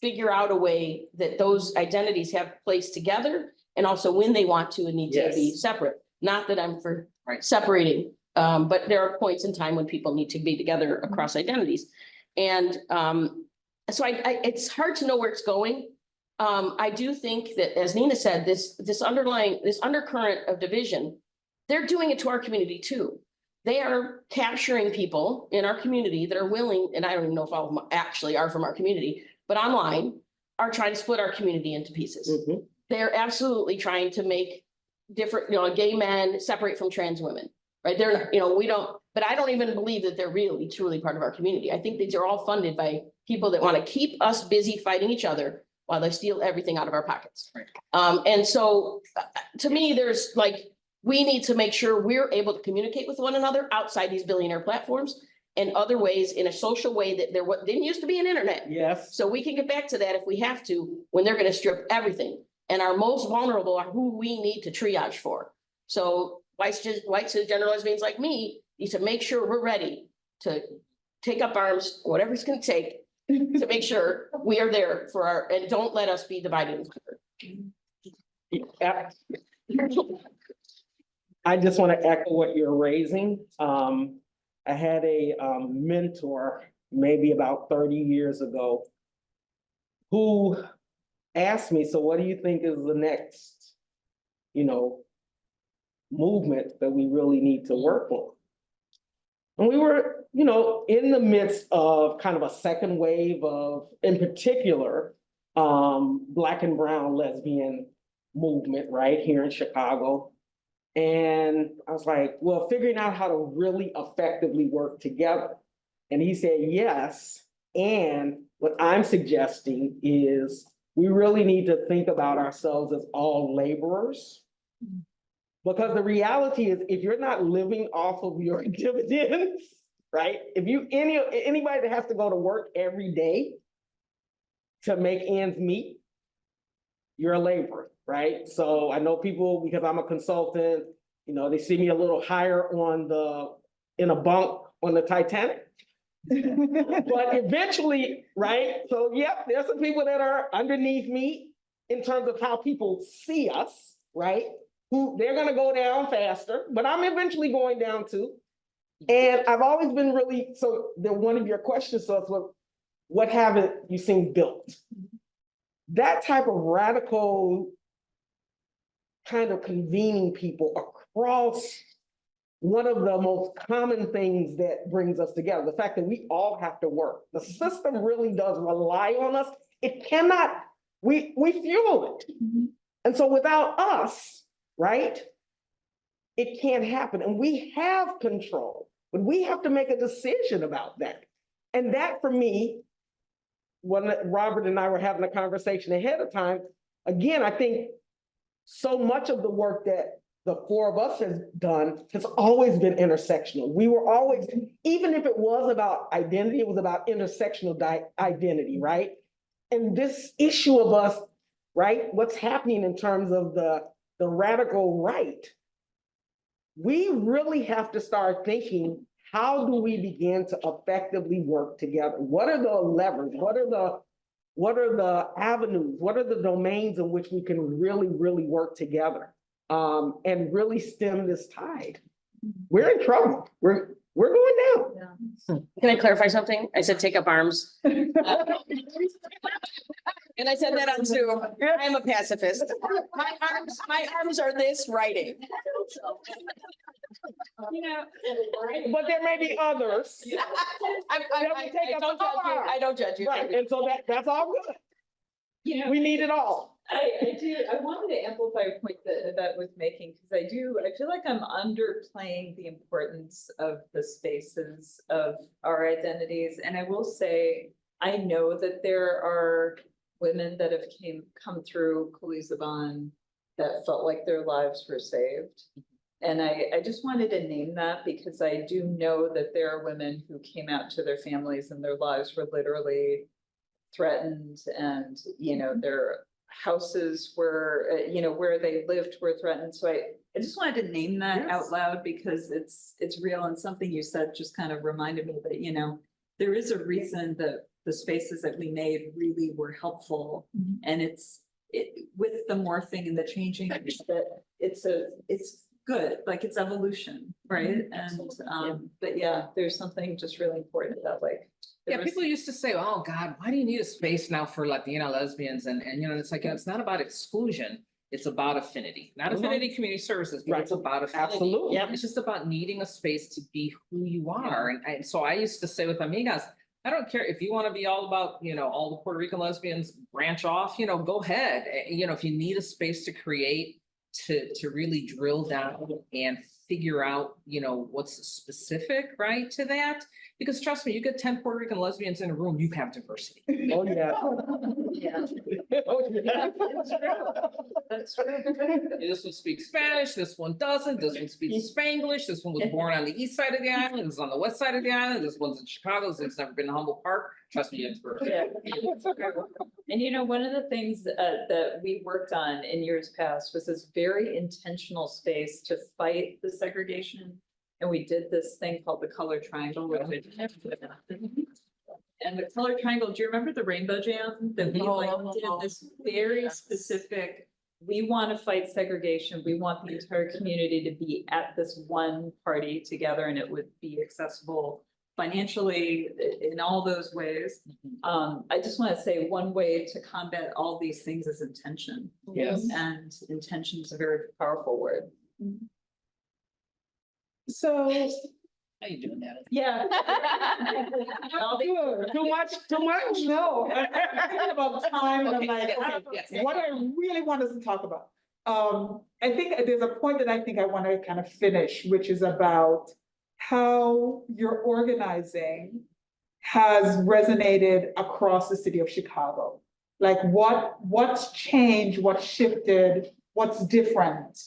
figure out a way that those identities have place together and also when they want to and need to be separate. Not that I'm for separating, but there are points in time when people need to be together across identities. And so it's hard to know where it's going. I do think that, as Neena said, this undercurrent of division, they're doing it to our community too. they are capturing people in our community that are willing, and I don't even know if all of them actually are from our community, but online are trying to split our community into pieces. Mhm. They're absolutely trying to make different, gay men separate from trans women, right? They're, we don't, but I don't even believe that they're really truly part of our community. I think these are all funded by people that want to keep us busy fighting each other while they steal everything out of our pockets. Right. And so to me, there's like, we need to make sure we're able to communicate with one another outside these billionaire platforms and other ways in a social way that there didn't used to be an internet. Yes. So we can get back to that if we have to, when they're gonna strip everything. And our most vulnerable are who we need to triage for. So white cisgender lesbians like me need to make sure we're ready to take up arms, whatever it's gonna take, to make sure we are there for and don't let us be divided and conquered. Yeah. I just want to echo what you're raising. I had a mentor maybe about 30 years ago who asked me, so what do you think is the next, movement that we really need to work on? And we were, in the midst of kind of a second wave of, in particular, Black and brown lesbian movement right here in Chicago. And I was like, well, figuring out how to really effectively work together. And he said, yes. And what I'm suggesting is we really need to think about ourselves as all laborers. Because the reality is, if you're not living off of your dividends, right? If anybody that has to go to work every day to make ends meet, you're a laborer, right? So I know people, because I'm a consultant, they see me a little higher in a bunk on the Titanic. But eventually, right? So yep, there's some people that are underneath me in terms of how people see us, right? Who they're gonna go down faster, but I'm eventually going down too. And I've always been so one of your questions was, what haven't you seen built? That type of radical kind of convening people across one of the most common things that brings us together, the fact that we all have to work. The system really does rely on us. It cannot, we fuel it. And so without us, right, it can't happen. And we have control, but we have to make a decision about that. And that for me, when Robert and I were having a conversation ahead of time, again, I think so much of the work that the four of us has done has always been intersectional. We were always, even if it was about identity, it was about intersectional identity, right? And this issue of us, right, what's happening in terms of the radical right, we really have to start thinking, how do we begin to effectively work together? What are the levers? What are the avenues? What are the domains in which we can really, really work together and really stem this tide? We're in trouble. We're going down. Can I clarify something? I said take up arms. And I said that on Zoom. I am a pacifist. My arms are this writing. But there may be others. I don't judge you. Right, and so that's all good. We need it all. I wanted to amplify a point that Evette was making, because I feel like I'm underplaying the importance of the spaces of our identities. And I will say, I know that there are women that have come through Khalizaban that felt like their lives were saved. And I just wanted to name that, because I do know that there are women who came out to their families and their lives were literally threatened, and their houses were, where they lived were threatened. So I just wanted to name that out loud, because it's real, and something you said just kind of reminded me that, there is a reason that the spaces that we made really were helpful. And it's with the morphing and the changing, that it's good, like it's evolution, right? And but yeah, there's something just really important about People used to say, oh God, why do you need a space now for Latina lesbians? And it's like, it's not about exclusion. It's about affinity, not Mhm. affinity community services, but Right. it's about affinity. Absolutely. Yep. It's just about needing a space to be who you are. And so I used to say with amigas, I don't care if you want to be all about, all the Puerto Rican lesbians branch off, go ahead. If you need a space to create, to really drill down and figure out, what's specific, right, to that. Because trust me, you get 10 Puerto Rican lesbians in a room, you have diversity. Oh, yeah. Yeah. Oh, yeah. That's true. This one speaks Spanish, this one doesn't, this one speaks Spanglish, this one was born on the east side of the island, this is on the west side of the island, this one's in Chicago, this one's never been to Humboldt Park. Trust me, it's perfect. Yeah. And one of the things that we worked on in years past was this very intentional space to fight the segregation. And we did this thing called the color triangle. And the color triangle, do you remember the Rainbow Jam? That we did this very specific, we want to fight segregation. We want the entire community to be at this one party together, and it would be accessible financially in all those ways. I just want to say one way to combat all these things is intention. Yes. And intention is a very powerful word. So, How you doing, Natalie? Yeah. Too much, no, I'm thinking about time and I'm like, Yes. what I really want us to talk about. I think there's a point that I think I want to kind of finish, which is about how your organizing has resonated across the city of Chicago. Like what's changed, what's shifted, what's different?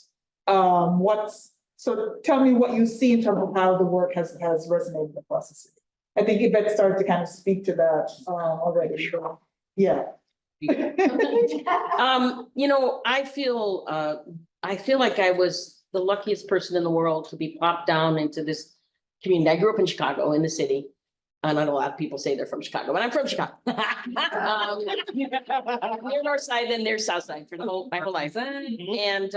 So tell me what you see in terms of how the work has resonated across the city. I think Evette started to kind of speak to that already. Sure. Yeah. I feel like I was the luckiest person in the world to be plopped down into this community. I grew up in Chicago, in the city. And not a lot of people say they're from Chicago, but I'm from Chicago. Near North Side, then near South Side for my whole life. And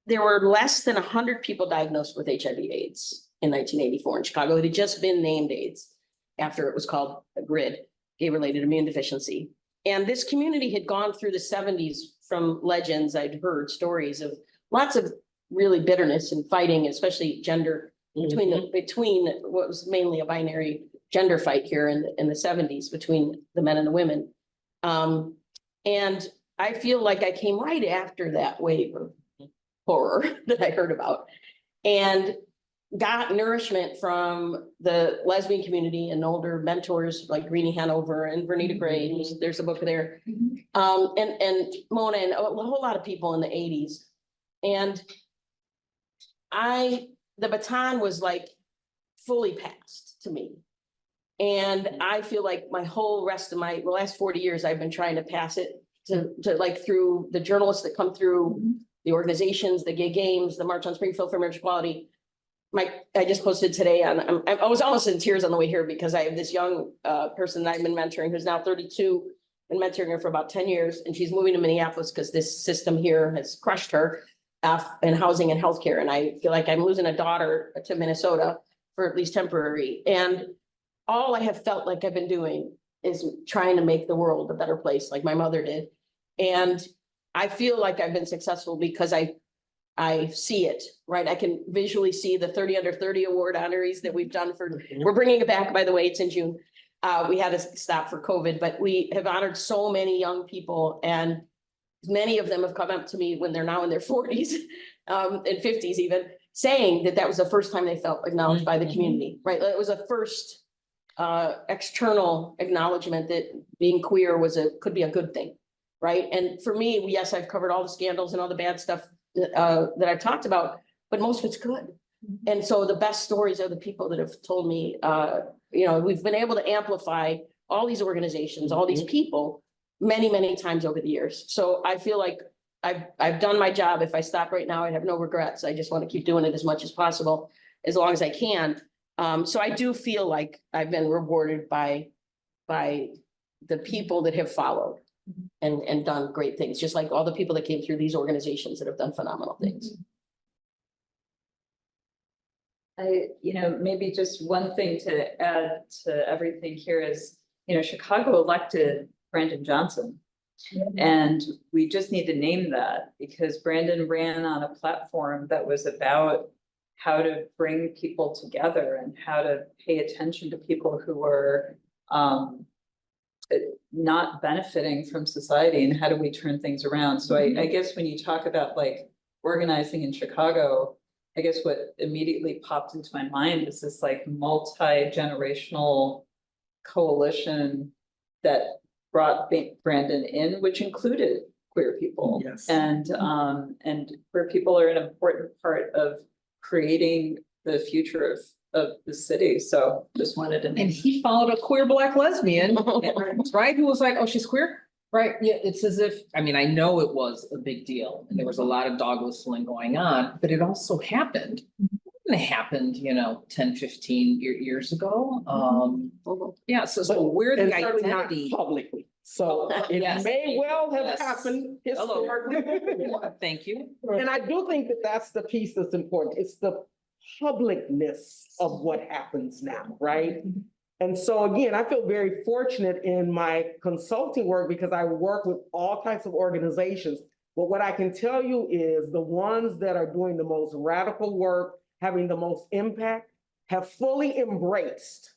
there were less than 100 people diagnosed with HIV/AIDS in 1984 in Chicago. It had just been named AIDS after it was called a GRID, gay-related immune deficiency. And this community had gone through the 70s from legends. I'd heard stories of lots of really bitterness and fighting, especially gender between what was mainly a binary gender fight here in the 70s between the men and the women. And I feel like I came right after that wave of horror that I heard about and got nourishment from the lesbian community and older mentors like Greenie Hanover and Vernita Gray. There's a book there. And Mona and a whole lot of people in the 80s. And the baton was like fully passed to me. And I feel like my whole rest of the last 40 years, I've been trying to pass it to like through the journalists that come through, the organizations, the gay games, the March on Springfield for Marriage Equality. I just posted today I was almost in tears on the way here because I have this young person that I've been mentoring who's now 32, been mentoring her for about 10 years. And she's moving to Minneapolis because this system here has crushed her in housing and healthcare. And I feel like I'm losing a daughter to Minnesota for at least temporary. And all I have felt like I've been doing is trying to make the world a better place like my mother did. And I feel like I've been successful because I see it, right? I can visually see the 30 under 30 award honorees that we've done we're bringing it back, by the way, it's in June. We had to stop for COVID, but we have honored so many young people and many of them have come up to me when they're now in their 40s and 50s even, saying that was the first time they felt acknowledged by the community, right? It was a first external acknowledgement that being queer could be a good thing, right? And for me, yes, I've covered all the scandals and all the bad stuff that I've talked about, but most of it's good. And so the best stories are the people that have told me, we've been able to amplify all these organizations, all these people many, many times over the years. So I feel like I've done my job. If I stop right now, I'd have no regrets. I just want to keep doing it as much as possible, as long as I can. So I do feel like I've been rewarded by the people that have followed and done great things, just like all the people that came through these organizations that have done phenomenal things. Maybe just one thing to add to everything here is, Chicago elected Brandon Johnson And we just need to name that because Brandon ran on a platform that was about how to bring people together and how to pay attention to people who were not benefiting from society and how do we turn things around. So I guess when you talk about like organizing in Chicago, I guess what immediately popped into my mind is this like multi-generational coalition that brought Brandon in, which included queer people. Yes. And queer people are an important part of creating the future of the city. So just wanted to And name. he followed a queer Black lesbian, right? Who was like, oh, she's queer? Right, yeah, it's as if, I mean, I know it was a big deal and there was a lot of dog whistling going on, but it also happened. It happened, 10, 15 years ago. Yeah, so where the And certainly not identity. publicly. So it Yes. may well have Yes. happened Hello. historically. Thank you. And I do think that that's the piece that's important. It's the publicness of what happens now, right? And so again, I feel very fortunate in my consulting work because I work with all types of organizations. But what I can tell you is the ones that are doing the most radical work, having the most impact, have fully embraced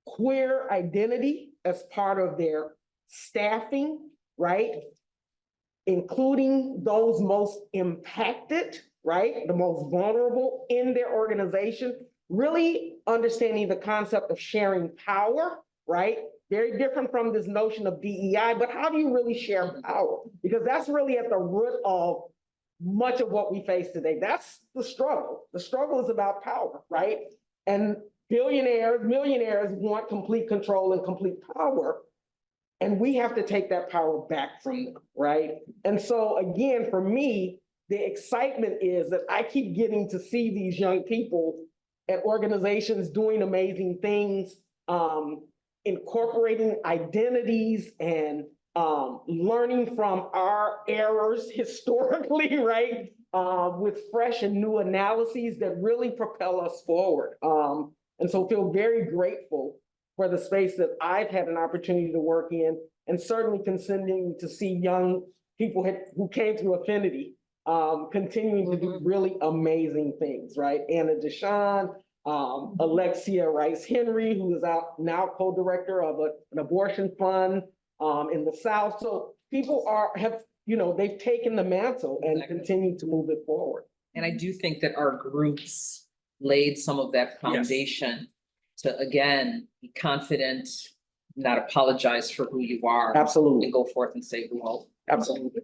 queer identity as part of their staffing, right? Including those most impacted, right? The most vulnerable in their organization, really understanding the concept of sharing power, right? Very different from this notion of DEI, but how do you really share power? Because that's really at the root of much of what we face today. That's the struggle. The struggle is about power, right? And billionaires, millionaires want complete control and complete power. And we have to take that power back from them, right? And so again, for me, the excitement is that I keep getting to see these young people at organizations doing amazing things, incorporating identities and learning from our errors historically, right? With fresh and new analyses that really propel us forward. And so feel very grateful for the space that I've had an opportunity to work in, and certainly continuing to see young people who came through Affinity, continuing to do really amazing things, right? Anna Deshawn, Alexia Rice-Henry, who is now co-director of an abortion fund in the South. So people they've taken the mantle and continue to move it forward. And I do think that our groups laid some of that foundation to, again, be confident, not apologize for who you are. Absolutely. And go forth and say who else. Absolutely.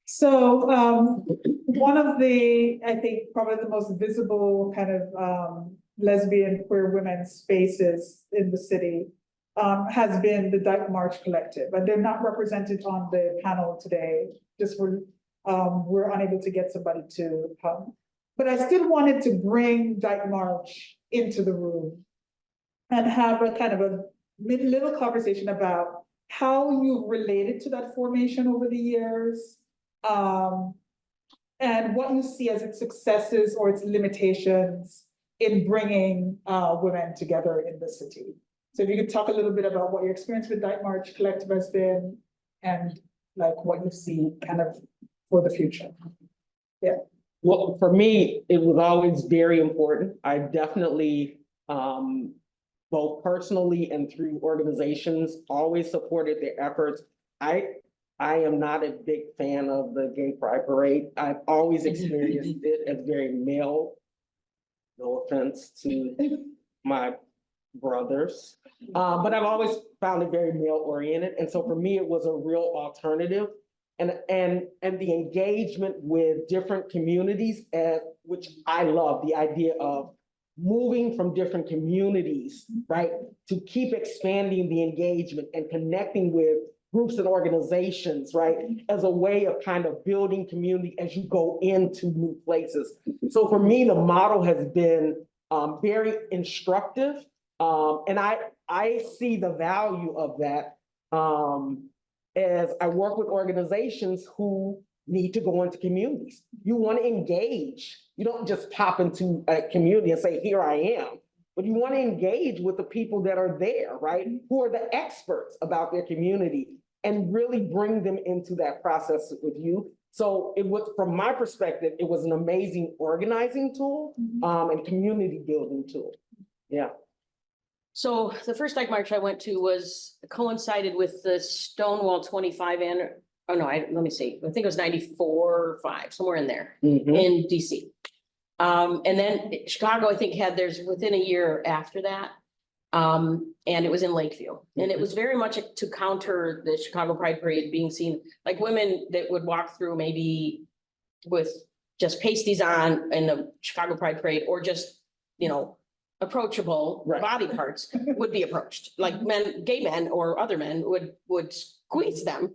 So one of the, I think, probably the most visible kind of lesbian queer women's spaces in the city has been the Dyke March Collective, but they're not represented on the panel today. Just we're unable to get somebody to come. But I still wanted to bring Dyke March into the room and have a kind of a little conversation about how you related to that formation over the years, and what you see as its successes or its limitations in bringing women together in the city. So if you could talk a little bit about what your experience with Dyke March Collective has been and like what you see kind of for the future. Yeah. Well, for me, it was always very important. I definitely, both personally and through organizations, always supported their efforts. I am not a big fan of the Gay Pride Parade. I've always experienced it as very male. No offense to my brothers, but I've always found it very male oriented. And so for me, it was a real alternative. And the engagement with different communities, which I love, the idea of moving from different communities, right, to keep expanding the engagement and connecting with groups and organizations, right, as a way of kind of building community as you go into new places. So for me, the model has been very instructive, and I see the value of that as I work with organizations who need to go into communities. You want to engage. You don't just pop into a community and say, here I am. but you want to engage with the people that are there, right? Who are the experts about their community and really bring them into that process with you. So it was, from my perspective, it was an amazing organizing tool, and community building tool. Yeah. So the first Dyke March I went to was coincided with the Stonewall 25 and, let me see, I think it was 94 or 5, somewhere in there in DC. And then Chicago, I think, had theirs within a year after that. And it was in Lakeview, and it was very much to counter the Chicago Pride Parade being seen, like women that would walk through maybe with just pasties on in the Chicago Pride Parade, or just, approachable body parts would be approached, like gay men or other men would squeeze them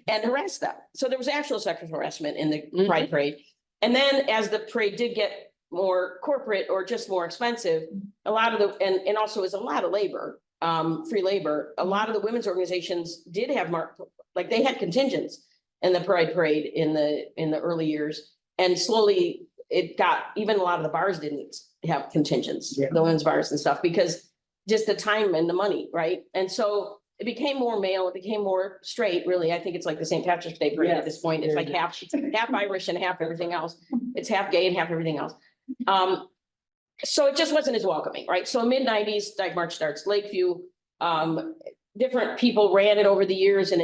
and harass them. So there was actual sexual harassment in the Pride Parade. And then as the parade did get more corporate or just more expensive, a lot of and also is a lot of labor, free labor. A lot of the women's organizations did have like they had contingents in the Pride Parade in the early years, and slowly it got, even a lot of the bars didn't have contingents, the women's bars and stuff, because just the time and the money, right? And so it became more male, it became more straight, really. I think it's like the St. Patrick's Day parade at this point. It's like half Irish and half everything else. It's half gay and half everything else. So it just wasn't as welcoming, right? So mid-90s, Dyke March starts Lakeview. Different people ran it over the years, and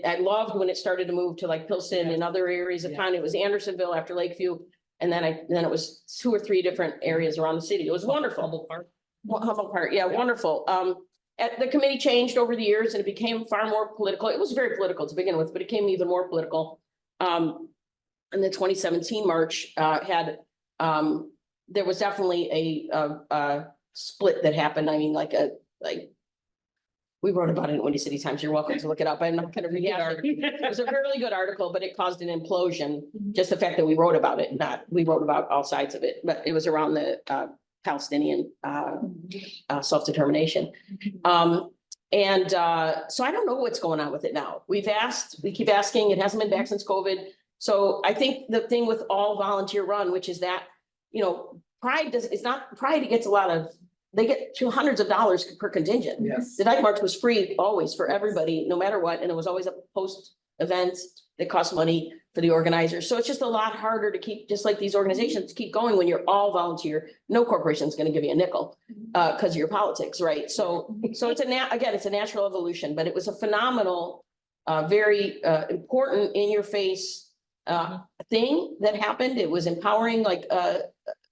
I loved when it started to move to like Pilsen and other areas of town. It was Andersonville after Lakeview. And then it was 2 or 3 different areas around the city. It was wonderful. Humboldt Park, wonderful. The committee changed over the years, and it became far more political. It was very political to begin with, but it became even more political. And the 2017 March had, there was definitely a split that happened. I mean, we wrote about it in Windy City Times. You're welcome to look it up. I'm not going to rehash it. It was a really good article, but it caused an implosion. Just the fact that we wrote about it, we wrote about all sides of it, but it was around the Palestinian self-determination. So I don't know what's going on with it now. We keep asking, it hasn't been back since COVID. So I think the thing with all volunteer run, which is that, Pride gets a lot of, they get to hundreds of dollars per contingent. Yes. The Dyke March was free always for everybody, no matter what. And there was always a post event that cost money for the organizers. So it's just a lot harder to keep, just like these organizations, keep going when you're all volunteer. No corporation is going to give you a nickel because of your politics, right? So it's it's a natural evolution, but it was a phenomenal, very important in your face thing that happened. It was empowering,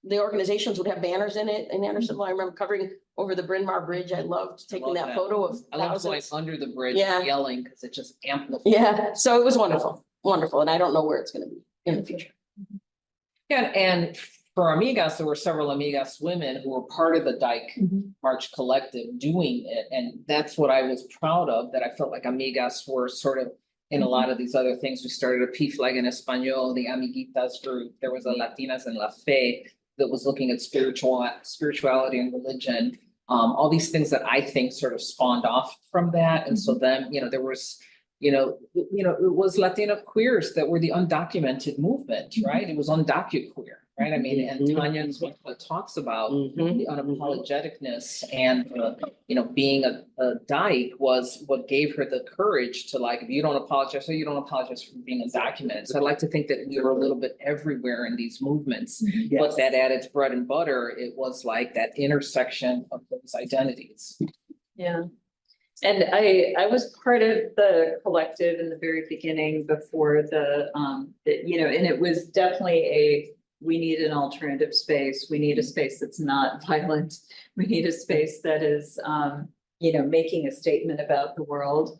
the organizations would have banners in it. In Andersonville, I remember covering over the Bryn Mawr Bridge. I loved taking that photo of I love going thousands. under the bridge yelling, because it just amplifies. Yeah, so it was wonderful, wonderful. And I don't know where it's going to be in the future. Yeah, and for Amigas, there were several Amigas women who were part of the Dyke March Collective doing it. And that's what I was proud of, that I felt like Amigas were sort of in a lot of these other things. We started a P-Flag in Espanol, the Amiguitas group. There was a Latinas en la Fe that was looking at spirituality and religion. All these things that I think sort of spawned off from that. And so then, there was, it was Latina queers that were the undocumented movement, right? It was undocu-queer, right? I mean, and Tanya talks about the unapologeticness, and, being a dyke was what gave her the courage to, if you don't apologize, so you don't apologize for being undocumented. So I'd like to think that we were a little bit everywhere in these movements, but that at its bread and butter, it was like that intersection of those identities. Yeah. And I was part of the collective in the very beginning before and it was definitely we need an alternative space. We need a space that's not violent. We need a space that is, making a statement about the world.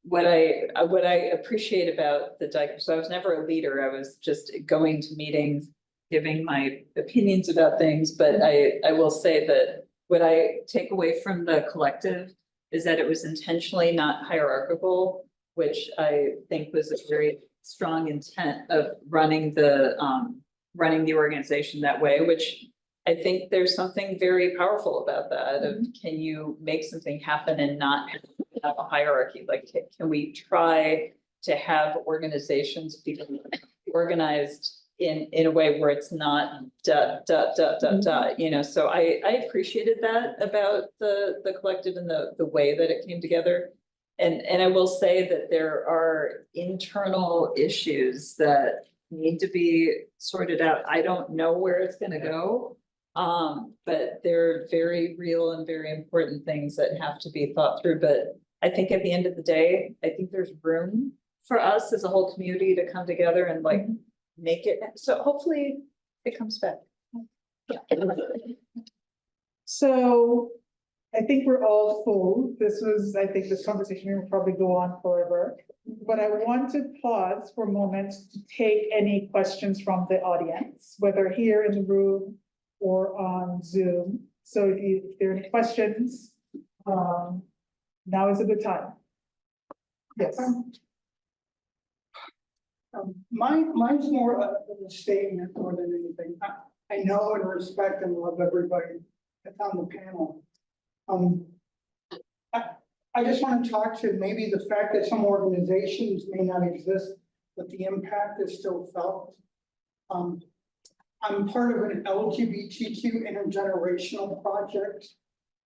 What I appreciate about the Dyke, so I was never a leader. I was just going to meetings, giving my opinions about things. But I will say that what I take away from the collective is that it was intentionally not hierarchical, which I think was a very strong intent of running the organization that way, which I think there's something very powerful about that. Of can you make something happen and not have a hierarchy? Can we try to have organizations be organized in a way where it's not you know, so I appreciated that about the collective and the way that it came together. And I will say that there are internal issues that need to be sorted out. I don't know where it's gonna go. But they're very real and very important things that have to be thought through. But I think at the end of the day, I think there's room for us as a whole community to come together and like make it, so hopefully it comes back. So I think we're all full. I think this conversation will probably go on forever. But I want to pause for a moment to take any questions from the audience, whether here in the room or on Zoom. So if there are any questions, now is a good time. Yes. Mine's more of a statement more than anything. I know and respect and love everybody that's on the panel. I just want to talk to maybe the fact that some organizations may not exist, but the impact is still felt. I'm part of an LGBTQ intergenerational project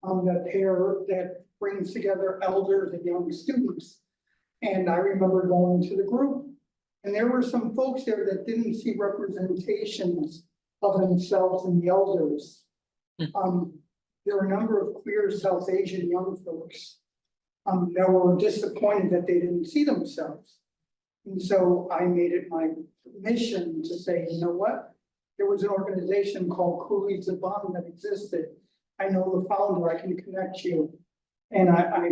that brings together elders and young students. And I remember going to the group, and there were some folks there that didn't see representations of themselves in the elders. There were a number of queer South Asian young folks that were disappointed that they didn't see themselves. And so I made it my mission to say, you know what? There was an organization called Coolies of Bond that existed. I know the founder, I can connect you. And I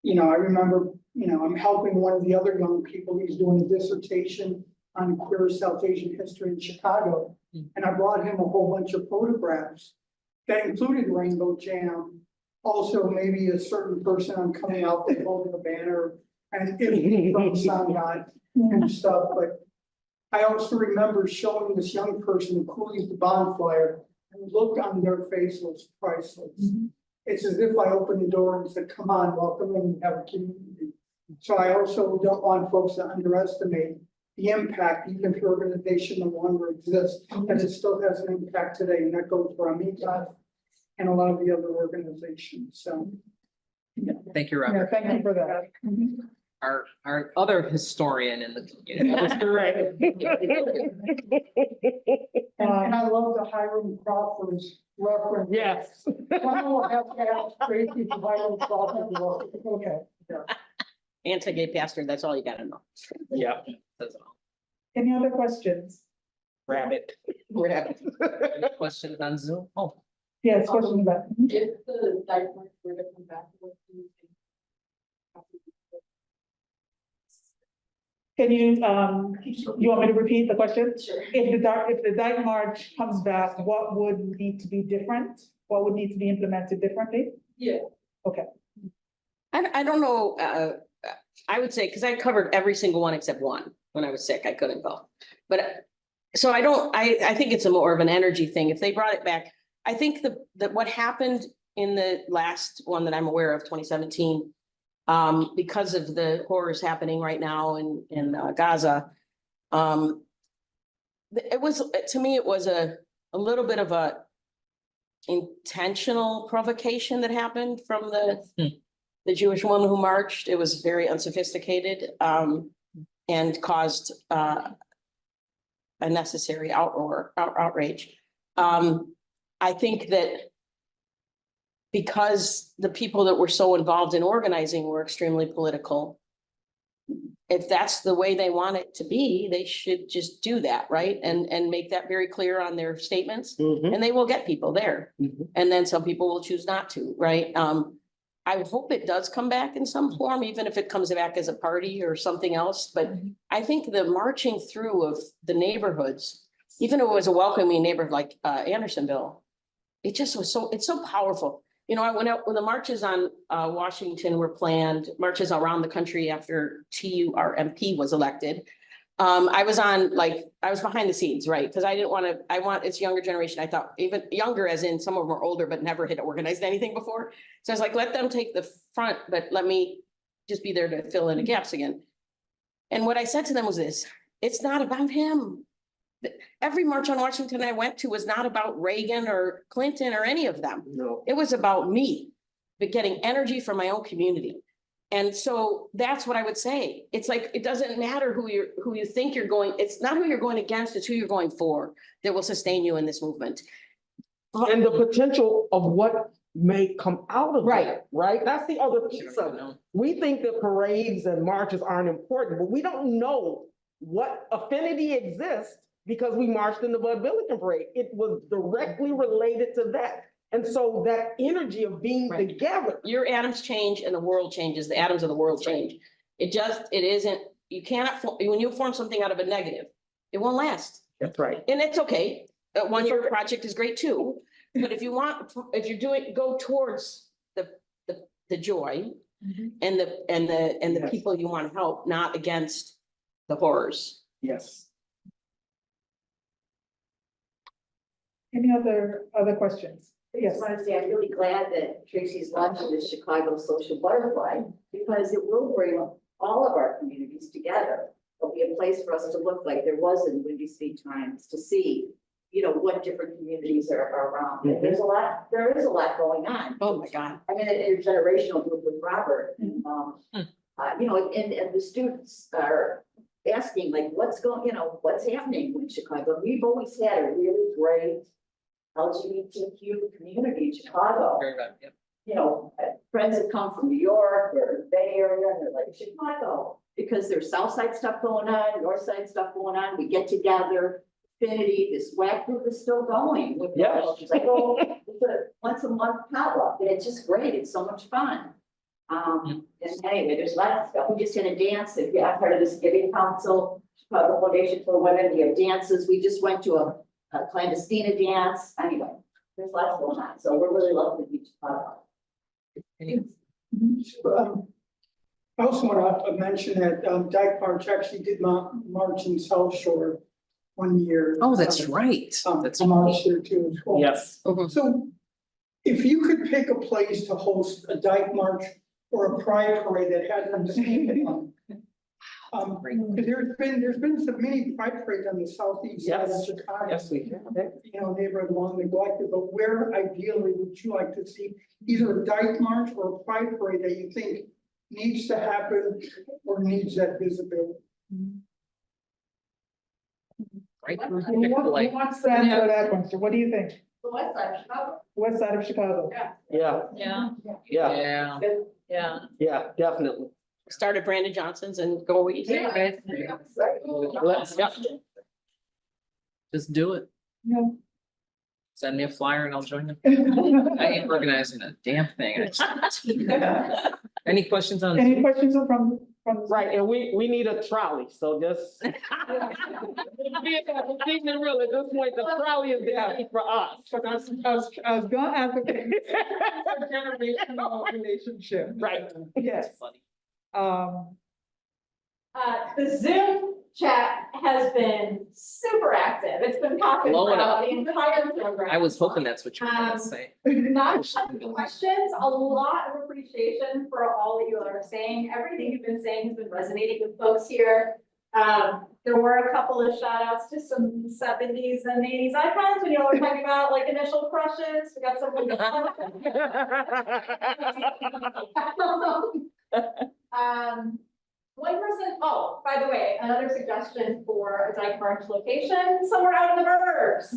remember, I'm helping one of the other young people. He's doing a dissertation on queer South Asian history in Chicago. And I brought him a whole bunch of photographs that included Rainbow Jam. Also, maybe a certain person I'm coming out there holding a banner and if from Sangat and stuff. But I also remember showing this young person the Coolies the Bonfire, and the look on their face was priceless. It's as if I opened the door and said, come on, welcome in, we have a community. So I also don't want folks to underestimate the impact, even if your organization no longer exists, that it still has an impact today. And that goes for Amigas and a lot of the other organizations. So. Thank you, Yeah, Robert. thank you for that. Our other historian in the community. That's correct. And I love the Hiram Crawford's reference. Yes. Someone will have to ask Tracy to Hiram Crawford. Okay. Anti-gay pastor, that's all you gotta know. Yeah. That's all. Any other questions? Rabbit. Any questions on Zoom? Oh, Yes, question about. If the diaphragm were to come back, what do you think? Can you want me to repeat the question? Sure. If the Dyke March comes back, what would need to be different? What would need to be implemented differently? Yeah. Okay. I don't know, I would say, because I covered every single one except one. When I was sick, I couldn't go. But, so I think it's a more of an energy thing. If they brought it back, I think that what happened in the last one that I'm aware of, 2017, because of the horrors happening right now in Gaza, it was, to me, it was a little bit of a intentional provocation that happened from the Jewish woman who marched. It was very unsophisticated, and caused unnecessary outrage. I think that because the people that were so involved in organizing were extremely political, if that's the way they want it to be, they should just do that, right? And make that very clear on their statements, and they will get people there. And then some people will choose not to, right? I hope it does come back in some form, even if it comes back as a party or something else. But I think the marching through of the neighborhoods, even if it was a welcoming neighborhood like Andersonville, it just was it's so powerful. You know, when the marches on Washington were planned, marches around the country after TURMP was elected, I was behind the scenes, right? Because I didn't want to, it's younger generation. I thought even younger as in some of them were older, but never had organized anything before. So I was like, let them take the front, but let me just be there to fill in the gaps again. And what I said to them was this: it's not about him. Every march on Washington I went to was not about Reagan or Clinton or any of them. No. It was about me, but getting energy from my own community. And so that's what I would say. It's like, it doesn't matter who you think you're going, it's not who you're going against, it's who you're going for that will sustain you in this movement. And the potential of what may come out of Right. that, right? That's the other You piece don't of even it. know. We think that parades and marches aren't important, but we don't know what affinity exists because we marched in the Bud Billiken parade. It was directly related to that. And so that energy of being Right. together. Your atoms change and the world changes, the atoms of the world change. It isn't, you cannot, when you form something out of a negative, it won't last. That's right. And it's okay. A It's one-year okay. project is great too. But if you're doing, go towards the joy and the Yes. people you want to help, not against the horrors. Yes. Any other questions? I Yes. just want to say, I'm really glad that Tracy's launching the Chicago Social Butterfly, because it will bring all of our communities together. It'll be a place for us to look like there was in Windy City Times, to see, you know, what different communities are around. And there is a lot going on. Oh, my God. I'm in an intergenerational group with Robert, and, you know, and the students are asking, like, what's happening in Chicago? We've always had a really great LGBTQ community in Chicago. Very good, yep. You know, friends have come from New York or the Bay Area, and they're like, Chicago, because there's South Side stuff going on, North Side stuff going on. We get together. Affinity, this WAC group is still going. With Yes. It's like, oh, it's a once a month potluck, and it's just great. It's so much fun. And anyway, there's lots of stuff. We just had a dance. If you're part of this giving council, Chicago Foundation for Women, we have dances. We just went to a clandestine dance. Anyway, there's lots going on. So we're really lucky to be Chicago. I also want to mention that Dyke March actually did march in South Shore one year. Oh, that's right. That's I marched there too as well. Yes. So if you could pick a place to host a Dyke March or a Pride Parade that hasn't the same one. Because there's been some many Pride parades on the southeast side of Yes. Chicago. Yes, we have. You know, neighborhood long neglected, but where ideally would you like to see either a Dyke March or a Pride Parade that you think needs to happen or needs that visibility? Right. Who wants to answer that question? What do you think? The west side of Chicago. West side of Chicago? Yeah. Yeah, Yeah, yeah, yeah. yeah, definitely. Started Brandon Johnson's and go easy. Let's, yeah. Just do it. Yeah. Send me a flyer and I'll join them. I ain't organizing a damn thing. Any questions on? Any questions from? Right, and we need a trolley, so just. Keeping it real, at this point, the trolley is there for us. I was gonna advocate for generational relationship. Right. Yes. Funny. The Zoom chat has been super active. It's been popping Blowing throughout up. the entire program. I was hoping that's what you were gonna say. Not a ton of questions, a lot of appreciation for all that you are saying. Everything you've been saying has been resonating with folks here. There were a couple of shout outs to some 70s and 80s icons when you were talking about like initial crushes. We got some. One person, oh, by the way, another suggestion for a Dyke March location, somewhere out in the burbs.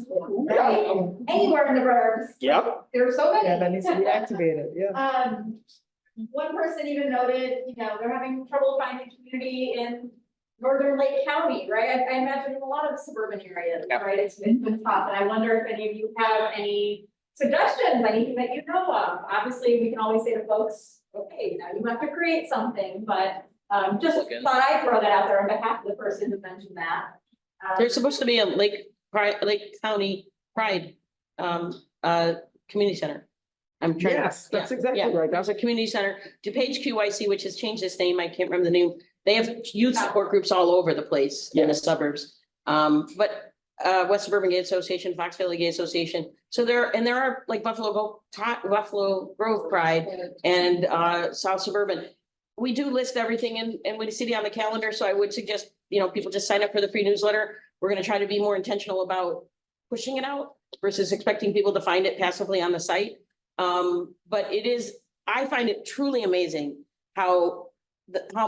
Right? Anywhere in the burbs. Yep. There are so many. Yeah, that needs to be activated, yeah. One person even noted, you know, they're having trouble finding community in northern Lake County, right? I imagine in a lot of suburban areas, Yeah. right? It's been tough, and I wonder if any of you have any suggestions, anything that you know of. Obviously, we can always say to folks, okay, now you have to create something, but just Look in. thought I'd throw that out there on behalf of the person who mentioned that. There's supposed to be a Lake County Pride, community center. I'm trying. Yes, that's yeah, exactly yeah. right. There's a community center, DuPage QIC, which has changed its name. I can't remember the name. They have youth support groups all over the place in the Yes. suburbs. But West Suburban Gay Association, Fox Valley Gay Association. So there are like Buffalo Grove Pride and South Suburban. We do list everything in Windy City on the calendar, so I would suggest, you know, people just sign up for the free newsletter. We're gonna try to be more intentional about pushing it out versus expecting people to find it passively on the site. But I find it truly amazing how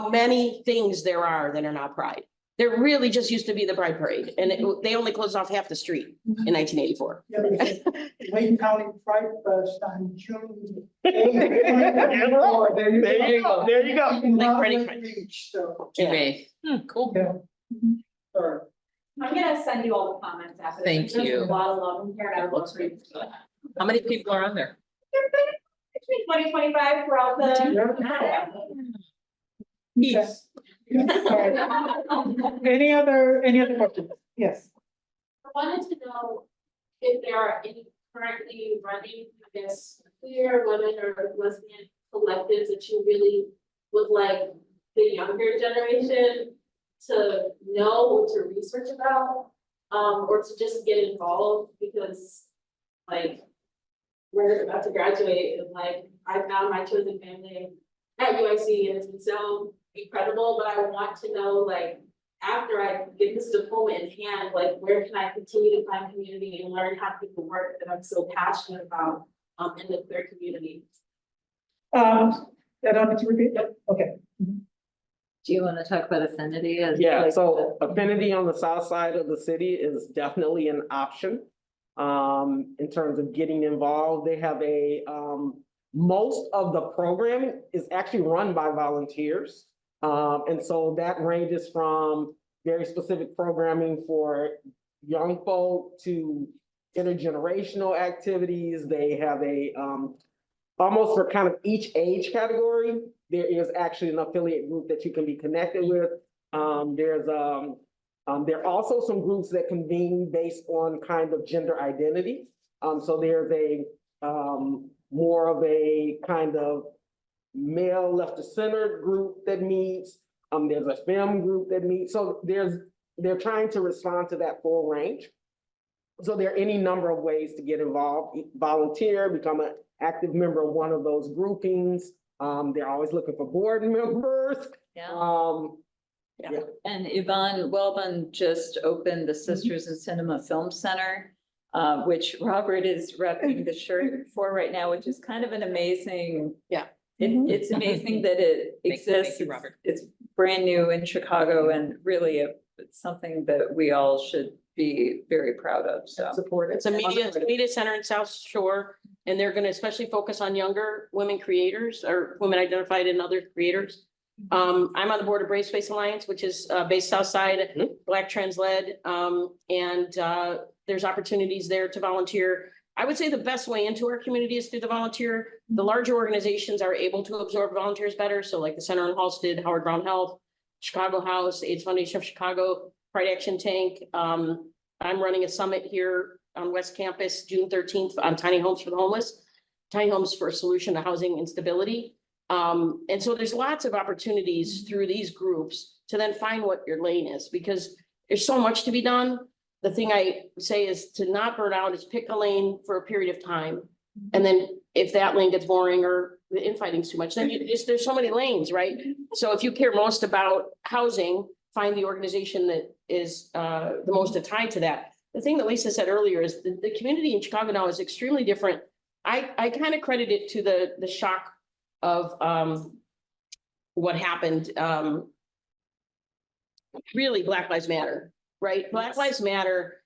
many things there are that are not Pride. There really just used to be the Pride Parade, and they only closed off half the street in 1984. Yeah, there's a Lake County Pride Fest on June 8th. There you go, there you go. In Like Rockland Freddie Prinze. Beach, so, Janae, cool. yeah. Sorry. I'm gonna send you all the comments after. this. Thank There's you. A lot of love in here, and I will. How many people are on there? Between 20-25 throughout the. Yes. Sorry. Any other questions? Yes. I wanted to know if there are any currently running, I guess, queer women or lesbian collectives that you really would like the younger generation to know or to research about, or to just get involved, because like we're about to graduate and like I found my chosen family at UIC and it's been so incredible, but I want to know, like, after I get this diploma in hand, like, where can I continue to find community and learn how to do the work that I'm so passionate about in the queer community? I don't need to repeat that. Okay. Do you want to talk about Affinity? as Yeah, like so the- Affinity on the south side of the city is definitely an option. In terms of getting involved, they have most of the programming is actually run by volunteers. And so that ranges from very specific programming for young folk to intergenerational activities. They have almost for kind of each age category, there is actually an affiliate group that you can be connected with. There are also some groups that convene based on kind of gender identity. So there's more of a kind of male left of center group that meets. There's a femme group that meets. So they're trying to respond to that full range. So there are any number of ways to get involved, volunteer, become an active member of one of those groupings. They're always looking for board members. Yeah. Yeah. And Yvonne Welbon just opened the Sisters in Cinema Film Center, which Robert is repping the shirt for right now, which is kind of an amazing. Yeah. It's amazing that it exists. Thank you, Robert. It's brand new in Chicago and really it's something that we all should be very proud of, so. Support it. It's a media center in South Shore, and they're gonna especially focus on younger women creators or women identified in other creators. I'm on the board of Brave Space Alliance, which is based south side, Black trans led, and there's opportunities there to volunteer. I would say the best way into our community is through the volunteer. The larger organizations are able to absorb volunteers better, so like the Center in Halsted, Howard Brown Health, Chicago House, AIDS Foundation of Chicago, Pride Action Tank. I'm running a summit here on West Campus, June 13th, on tiny homes for the homeless, tiny homes for a solution to housing instability. And so there's lots of opportunities through these groups to then find what your lane is, because there's so much to be done. The thing I say is to not burn out is pick a lane for a period of time. And then if that lane gets boring or the infighting's too much, then there's so many lanes, right? So if you care most about housing, find the organization that is the most tied to that. The thing that Lisa said earlier is the community in Chicago now is extremely different. I kind of credit it to the shock of what happened. Really, Black Lives Matter, right? Black Lives Matter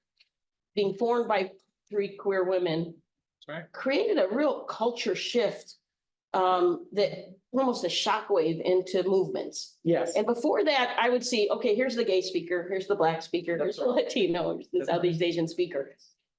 being formed by 3 queer women created a real culture shift that almost a shockwave into movements. Yes. And before that, I would see, okay, here's the gay speaker, here's the Black speaker, here's the Latino, here's the Southeast Asian speaker.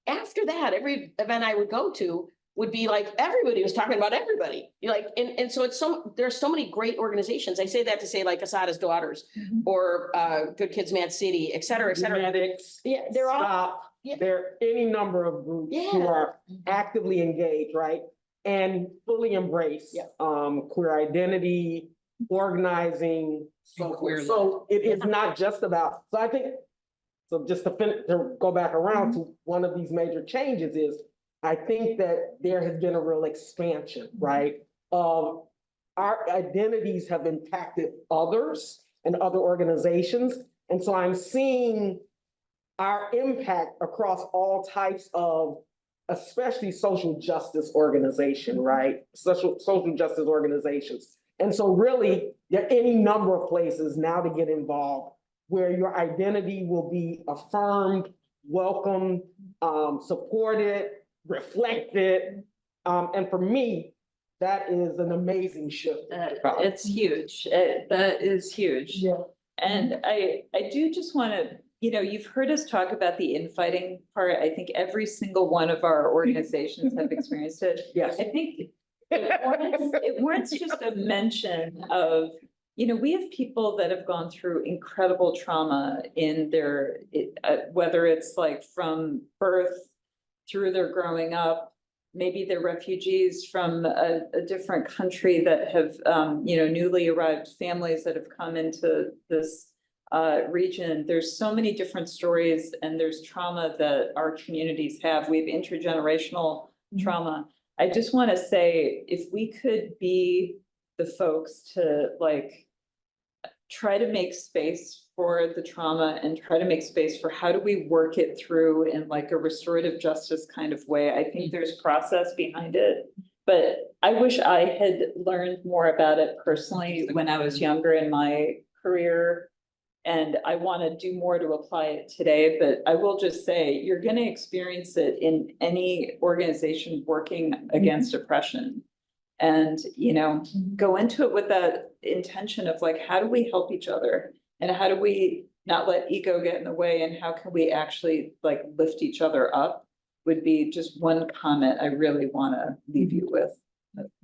After that, every event I would go to would be like, everybody was talking about everybody. You're like, and so there's so many great organizations. I say that to say like Asada's Daughters or Good Kids Mad City, et cetera, et cetera. Genetics, Yeah, they're all, Stop. yeah. There are any number of groups who Yeah. are actively engaged, right? And fully embrace queer identity, organizing, so And queer forth. So it is not just about, so I think, so just to go back around to one of these major changes is, I think that there has been a real expansion, right? Of our identities have impacted others and other organizations. And so I'm seeing our impact across all types of, especially social justice organization, right? Social justice organizations. And so really, there are any number of places now to get involved where your identity will be affirmed, welcomed, supported, reflected. And for me, that is an amazing shift. It's huge. That is huge. Yeah. And I do just want to, you've heard us talk about the infighting part. I think every single one of our organizations have experienced it. Yes. I think it warrants just a mention of, we have people that have gone through incredible trauma in their, whether it's like from birth through their growing up, maybe they're refugees from a different country that have, newly arrived families that have come into this region. There's so many different stories, and there's trauma that our communities have. We have intergenerational trauma. I just want to say, if we could be the folks to try to make space for the trauma and try to make space for how do we work it through in a restorative justice kind of way. I think there's process behind it, but I wish I had learned more about it personally when I was younger in my career. And I want to do more to apply it today, but I will just say, you're going to experience it in any organization working against oppression. And, go into it with that intention of how do we help each other? And how do we not let ego get in the way? And how can we actually lift each other up? Would be just one comment I really want to leave you with.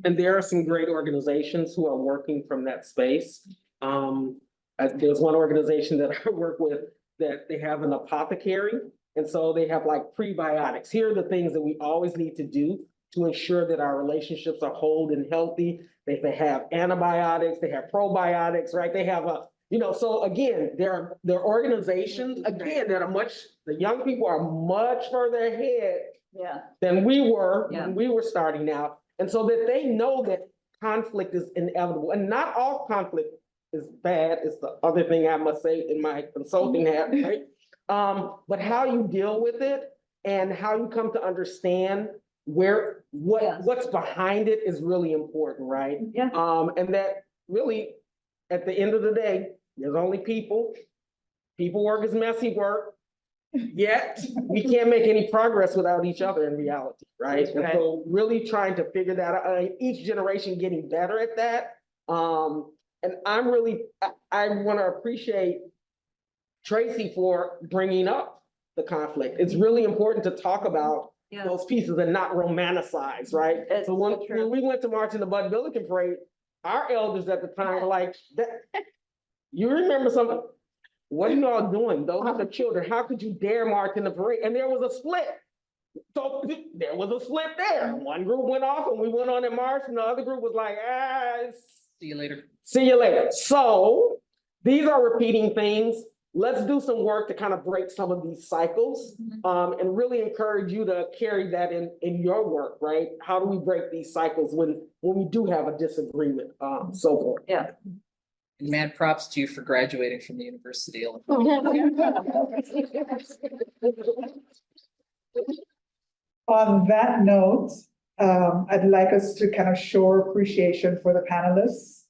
And there are some great organizations who are working from that space. There's one organization that I work with that they have an apothecary. And so they have prebiotics. Here are the things that we always need to do to ensure that our relationships are whole and healthy. They have antibiotics, they have probiotics, right? They have so again, there are organizations, again, that are the young people are much further ahead than we were when we were starting out. And so that they know that conflict is inevitable, and not all conflict is bad, is the other thing I must say in my consulting hat, right? But how you deal with it and how you come to understand what's behind it is really important, right? Yeah. And that really, at the end of the day, there's only people. People work is messy work. Yet we can't make any progress without each other in reality, right? And so really trying to figure that out, each generation getting better at that. And I want to appreciate Tracy for bringing up the conflict. It's really important to talk about those pieces and not romanticize, right? So when we went to march in the Bud Billiken parade, our elders at the time were like, you remember something? What are you all doing? Those are the children. How could you dare march in the parade? And there was a split. So there was a split there. One group went off and we went on and marched, and the other group was like, See you later. See you later. So these are repeating things. Let's do some work to kind of break some of these cycles, and really encourage you to carry that in your work, right? How do we break these cycles when we do have a disagreement, so forth. Yeah. And mad props to you for graduating from the university. On that note, I'd like us to kind of show appreciation for the panelists.